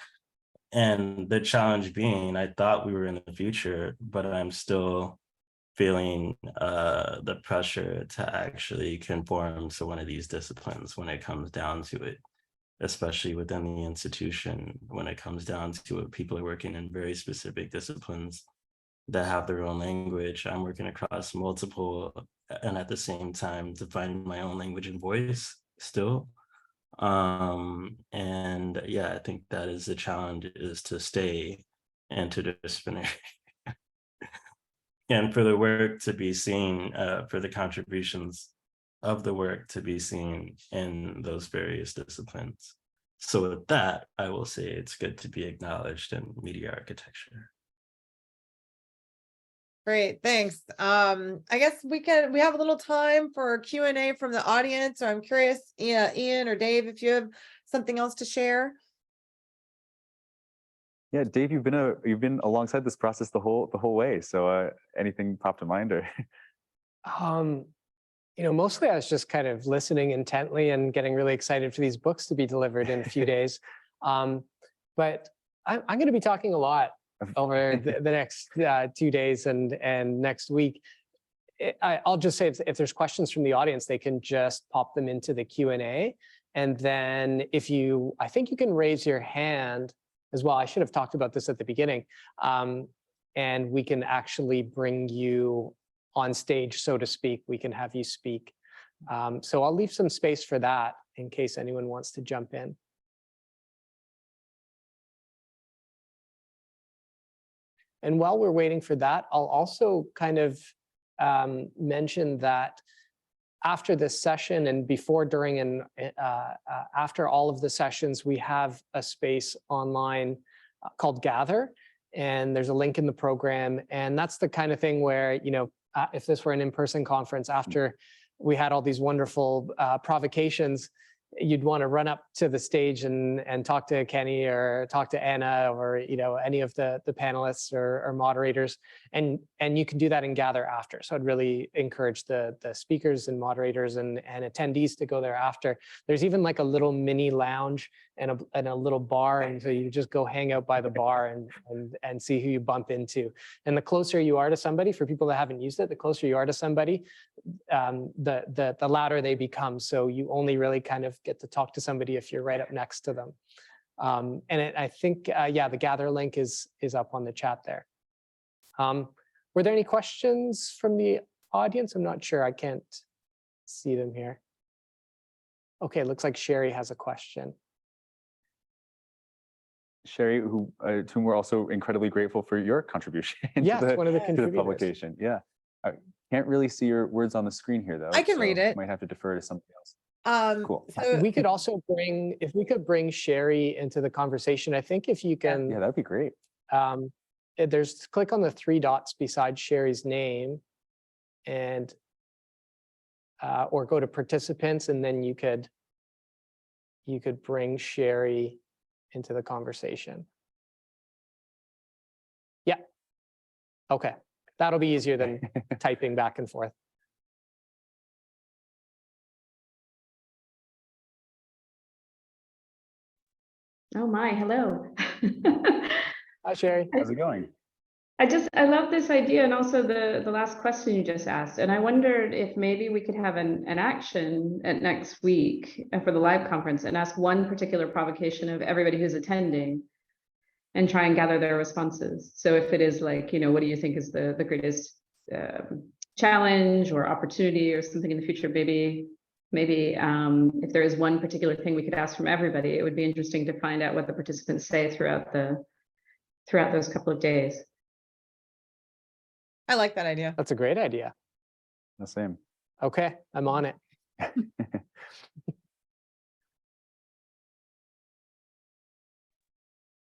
Speaker 5: And the challenge being, I thought we were in the future, but I'm still feeling the pressure to actually conform to one of these disciplines when it comes down to it, especially within the institution, when it comes down to it. People are working in very specific disciplines that have their own language. I'm working across multiple, and at the same time defining my own language and voice still. And yeah, I think that is the challenge, is to stay interdisciplinary. And for the work to be seen, for the contributions of the work to be seen in those various disciplines. So with that, I will say it's good to be acknowledged in media architecture.
Speaker 3: Great, thanks. I guess we have a little time for Q&A from the audience. So I'm curious, Ian or Dave, if you have something else to share.
Speaker 2: Yeah, Dave, you've been alongside this process the whole way. So anything pop to mind, or?
Speaker 1: You know, mostly I was just kind of listening intently and getting really excited for these books to be delivered in a few days. But I'm going to be talking a lot over the next 2 days and next week. I'll just say, if there's questions from the audience, they can just pop them into the Q&A. And then I think you can raise your hand as well. I should have talked about this at the beginning. And we can actually bring you on stage, so to speak. We can have you speak. So I'll leave some space for that in case anyone wants to jump in. And while we're waiting for that, I'll also kind of mention that after this session and before, during, and after all of the sessions, we have a space online called Gather. And there's a link in the program. And that's the kind of thing where, you know, if this were an in-person conference, after we had all these wonderful provocations, you'd want to run up to the stage and talk to Kenny or talk to Anna, or, you know, any of the panelists or moderators, and you can do that in Gather after. So I'd really encourage the speakers and moderators and attendees to go there after. There's even like a little mini lounge and a little bar, and so you just go hang out by the bar and see who you bump into. And the closer you are to somebody, for people that haven't used it, the closer you are to somebody, the louder they become. So you only really kind of get to talk to somebody if you're right up next to them. And I think, yeah, the Gather link is up on the chat there. Were there any questions from the audience? I'm not sure. I can't see them here. Okay, looks like Sherry has a question.
Speaker 2: Sherry, to whom we're also incredibly grateful for your contribution
Speaker 1: Yes,
Speaker 2: to,
Speaker 1: one of the
Speaker 2: the
Speaker 1: contributors.
Speaker 2: publication. Yeah. I can't really see your words on the screen here, though.
Speaker 3: I can read it.
Speaker 2: Might have to defer to somebody else. Cool.
Speaker 3: So
Speaker 1: We could also bring, if we could bring Sherry into the conversation, I think if you can,
Speaker 2: Yeah, that'd be great.
Speaker 1: there's click on the 3 dots beside Sherry's name and or go to participants, and then you could bring Sherry into the conversation. Yeah. Okay. That'll be easier than typing back and forth.
Speaker 8: Oh my, hello.
Speaker 1: Hi, Sherry.
Speaker 2: How's it going?
Speaker 8: I love this idea, and also the last question you just asked. And I wondered if maybe we could have an action at next week for the live conference and ask one particular provocation of everybody who's attending and try and gather their responses. So if it is like, you know, what do you think is the greatest challenge or opportunity or something in the future, maybe if there is one particular thing we could ask from everybody, it would be interesting to find out what the participants say throughout those couple of days.
Speaker 3: I like that idea.
Speaker 1: That's a great idea.
Speaker 2: The same.
Speaker 1: Okay, I'm on it.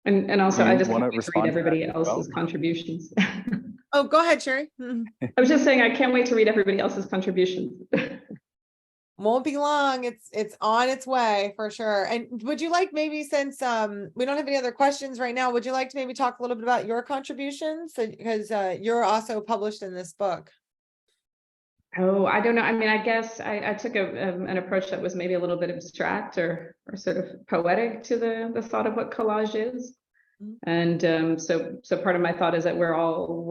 Speaker 8: And also,
Speaker 2: Do you
Speaker 8: I just
Speaker 2: wanna
Speaker 8: can't wait to
Speaker 2: respond
Speaker 8: read
Speaker 2: to that
Speaker 8: everybody
Speaker 2: as well?
Speaker 8: else's contributions.
Speaker 3: Oh, go ahead, Sherry. Mhm.
Speaker 8: I was just saying, I can't wait to read everybody else's contributions.
Speaker 3: Won't be long. It's on its way for sure. And would you like, maybe, since we don't have any other questions right now, would you like to maybe talk a little bit about your contributions, because you're also published in this book?
Speaker 8: Oh, I don't know. I mean, I guess I took an approach that was maybe a little bit abstract or sort of poetic to the thought of what collage is. And so part of my thought is that we're all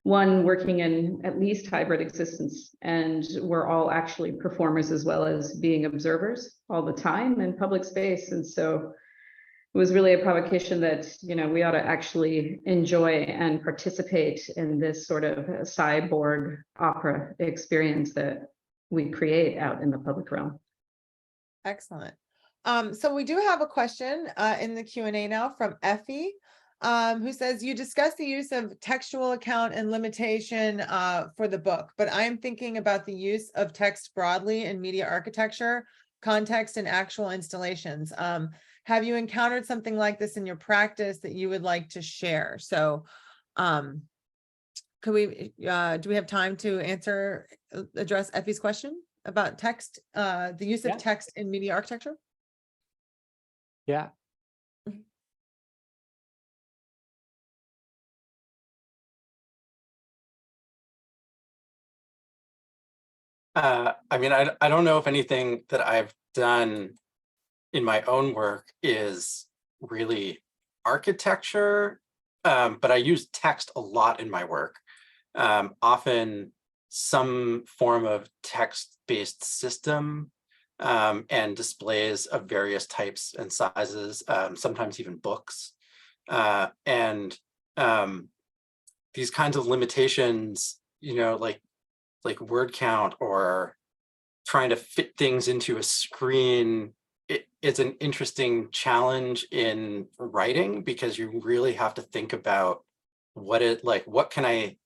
Speaker 8: one, working in at least hybrid existence, and we're all actually performers as well as being observers all the time in public space. And so it was really a provocation that, you know, we ought to actually enjoy and participate in this sort of cyborg opera experience that we create out in the public realm.
Speaker 3: Excellent. So we do have a question in the Q&A now from Effie, who says, you discussed the use of textual account and limitation for the book, but I'm thinking about the use of text broadly in media architecture, context, and actual installations. Have you encountered something like this in your practice that you would like to share? So could we, do we have time to address Effie's question about text, the use of text in media architecture?
Speaker 1: Yeah.
Speaker 4: I mean, I don't know if anything that I've done in my own work is really architecture, but I use text a lot in my work. Often some form of text-based system and displays of various types and sizes, sometimes even books. And these kinds of limitations, you know, like word count or trying to fit things into a screen, it's an interesting challenge in writing, because you really have to think about what can I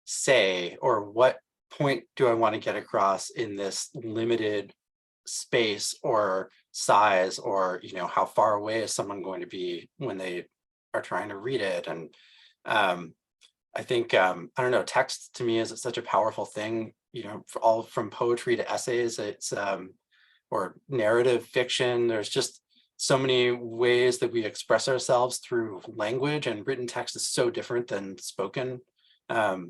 Speaker 4: say, or what point do I want to get across in this limited space or size, or, you know, how far away is someone going to be when they are trying to read it. And I think, I don't know, text to me is such a powerful thing, you know, for all from poetry to essays, it's or narrative fiction. There's just so many ways that we express ourselves through language, and written text is so different than spoken, at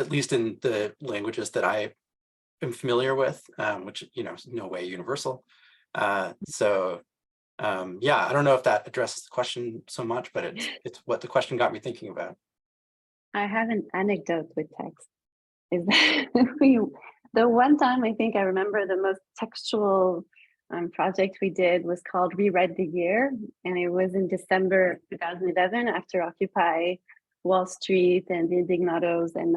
Speaker 4: least in the languages that I am familiar with, which, you know, is no way universal. Yeah, I don't know if that addresses the question so much, but it's what the question got me thinking about.
Speaker 6: I have an anecdote with text. Is that the one time I think I remember the most textual project we did was called Rewrite the Year, and it was in December 2011 after Occupy Wall Street and the Indignados, and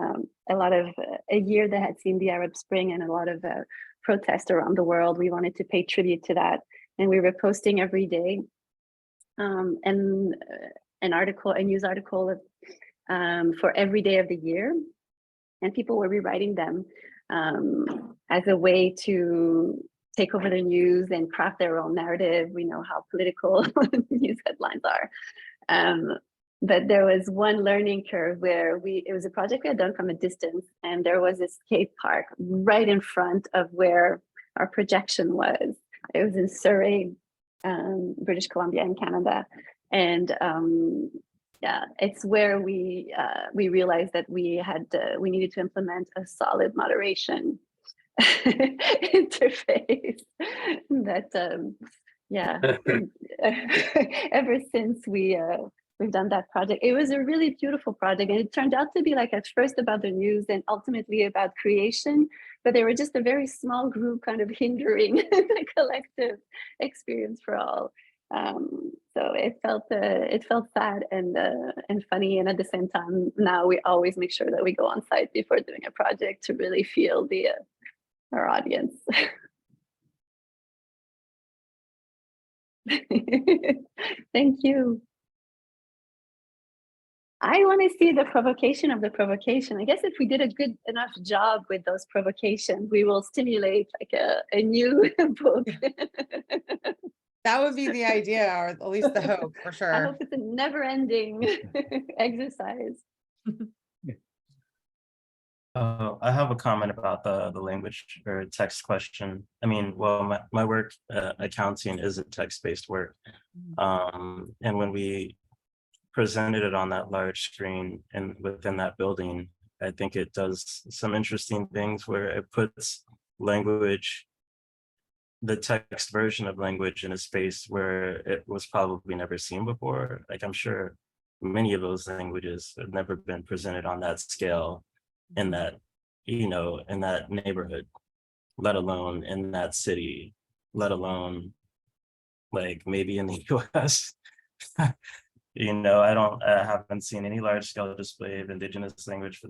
Speaker 6: a lot of a year that had seen the Arab Spring and a lot of protests around the world. We wanted to pay tribute to that, and we were posting every day and a news article for every day of the year, and people were rewriting them as a way to take over the news and craft their own narrative. We know how political news headlines are. But there was one learning curve where it was a project we had done from a distance, and there was a skate park right in front of where our projection was. It was in Surrey, British Columbia in Canada. And yeah, it's where we realized that we needed to implement a solid moderation interface that yeah ever since we've done that project. It was a really beautiful project, and it turned out to be like at first about the news and ultimately about creation, but they were just a very small group kind of hindering the collective experience for all. So it felt sad and funny, and at the same time now we always make sure that we go on site before doing a project to really feel our audience. Thank you. I want to see the provocation of the provocation. I guess if we did a good enough job with those provocations, we will stimulate like a new book.
Speaker 3: That would be the idea, or at least the hope, for sure.
Speaker 6: I hope it's a never-ending exercise.
Speaker 5: I have a comment about the language or text question. I mean, well, my work, accounting, is a text-based work. And when we presented it on that large screen and within that building, I think it does some interesting things where it puts language, the text version of language, in a space where it was probably never seen before. Like, I'm sure many of those languages have never been presented on that scale, in that, you know, in that neighborhood, let alone in that city, let alone like maybe in the US. You know, I haven't seen any large scale display of indigenous language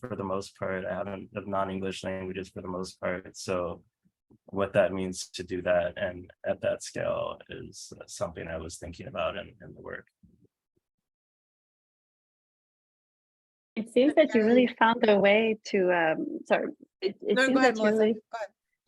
Speaker 5: for the most part. I haven't, of non-English languages for the most part. So what that means to do that and at that scale is something I was thinking about in the work.
Speaker 6: It seems that you really found a way to, sorry, it
Speaker 3: No,
Speaker 6: seems
Speaker 3: go ahead,
Speaker 6: that you
Speaker 3: Melissa.
Speaker 6: really,
Speaker 3: Go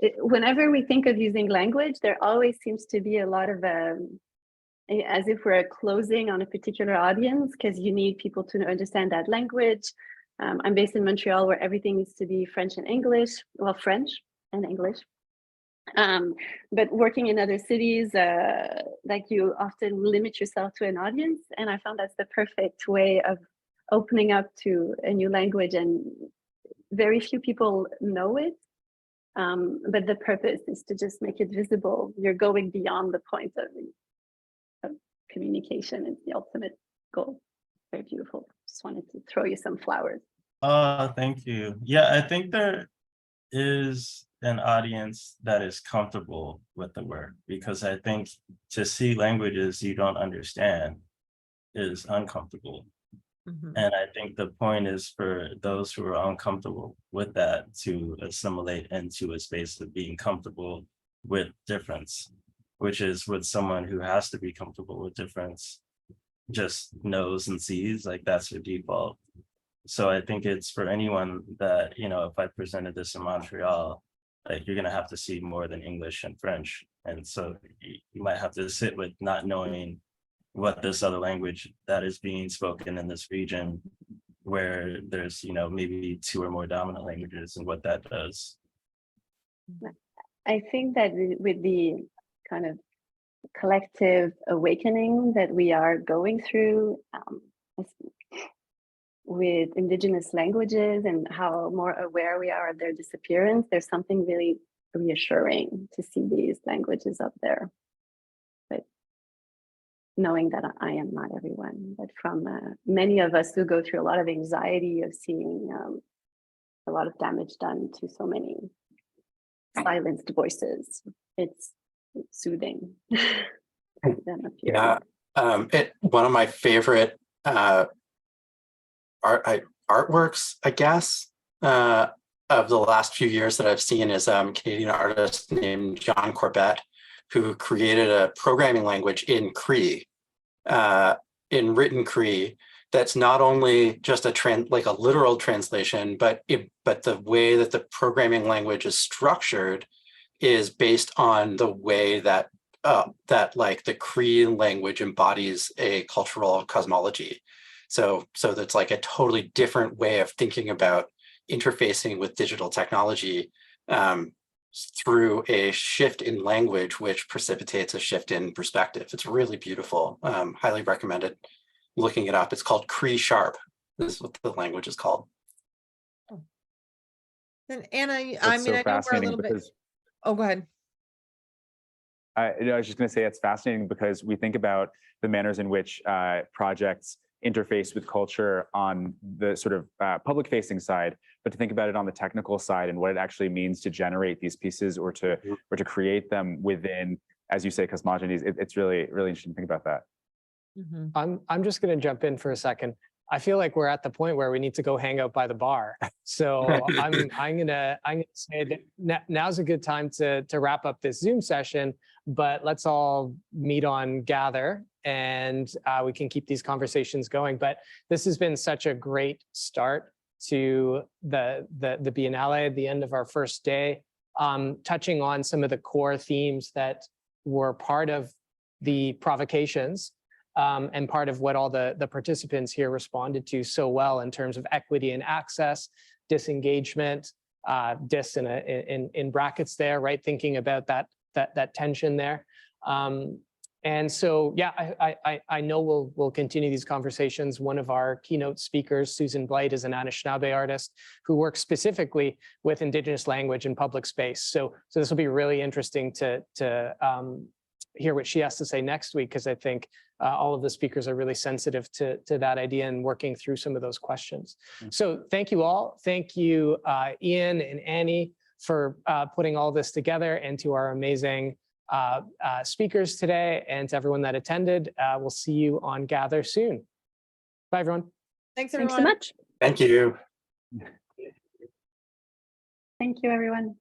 Speaker 3: ahead.
Speaker 6: whenever we think of using language, there always seems to be a lot of, as if we're closing on a particular audience, because you need people to understand that language. I'm based in Montreal, where everything needs to be French and English, well, French and English. But working in other cities, like, you often limit yourself to an audience, and I found that's the perfect way of opening up to a new language, and very few people know it. But the purpose is to just make it visible. You're going beyond the point of communication. It's the ultimate goal. Very beautiful. Just wanted to throw you some flowers.
Speaker 5: Thank you. Yeah, I think there is an audience that is comfortable with the work, because I think to see languages you don't understand is uncomfortable. And I think the point is for those who are uncomfortable with that to assimilate into a space of being comfortable with difference, which is what someone who has to be comfortable with difference just knows and sees, like that's their default. So I think it's for anyone that, you know, if I presented this in Montreal, like, you're gonna have to see more than English and French. And so you might have to sit with not knowing what this other language that is being spoken in this region, where there's, you know, maybe 2 or more dominant languages, and what that does.
Speaker 6: I think that with the kind of collective awakening that we are going through with indigenous languages, and how more aware we are of their disappearance, there's something really reassuring to see these languages up there. But knowing that I am not everyone, but from many of us who go through a lot of anxiety of seeing a lot of damage done to so many silenced voices, it's soothing.
Speaker 4: Yeah, one of my favorite artworks, I guess, of the last few years that I've seen is a Canadian artist named John Corbett, who created a programming language in Cree, in written Cree, that's not only just like a literal translation, but the way that the programming language is structured is based on the way that like the Cree language embodies a cultural cosmology. So that's like a totally different way of thinking about interfacing with digital technology through a shift in language, which precipitates a shift in perspective. It's really beautiful. Highly recommended looking it up. It's called Cree Sharp. This is what the language is called.
Speaker 3: And Anna, I
Speaker 2: It's
Speaker 3: mean,
Speaker 2: so
Speaker 3: I know we're a little bit.
Speaker 2: because
Speaker 3: Oh, go ahead.
Speaker 2: I was just going to say it's fascinating because we think about the manners in which projects interface with culture on the sort of public-facing side, but to think about it on the technical side and what it actually means to generate these pieces or to create them within, as you say, cosmogonies. It's really, really interesting to think about that.
Speaker 1: I'm just going to jump in for a second. I feel like we're at the point where we need to go hang out by the bar. So I'm gonna say that now's a good time to wrap up this Zoom session, but let's all meet on Gather and we can keep these conversations going. But this has been such a great start to the Biennale at the end of our first day, touching on some of the core themes that were part of the provocations. And part of what all the participants here responded to so well in terms of equity and access, disengagement, dis in brackets there, right? Thinking about that tension there. And so, yeah, I know we'll continue these conversations. One of our keynote speakers, Susan Blight, is an Anishinaabe artist who works specifically with Indigenous language in public space. So this will be really interesting to hear what she has to say next week, because I think all of the speakers are really sensitive to that idea and working through some of those questions. So thank you all. Thank you, Ian and Annie, for putting all this together, and to our amazing speakers today, and to everyone that attended. We'll see you on Gather soon. Bye, everyone.
Speaker 3: Thanks, everyone.
Speaker 7: Thanks so much.
Speaker 4: Thank you.
Speaker 6: Thank you, everyone.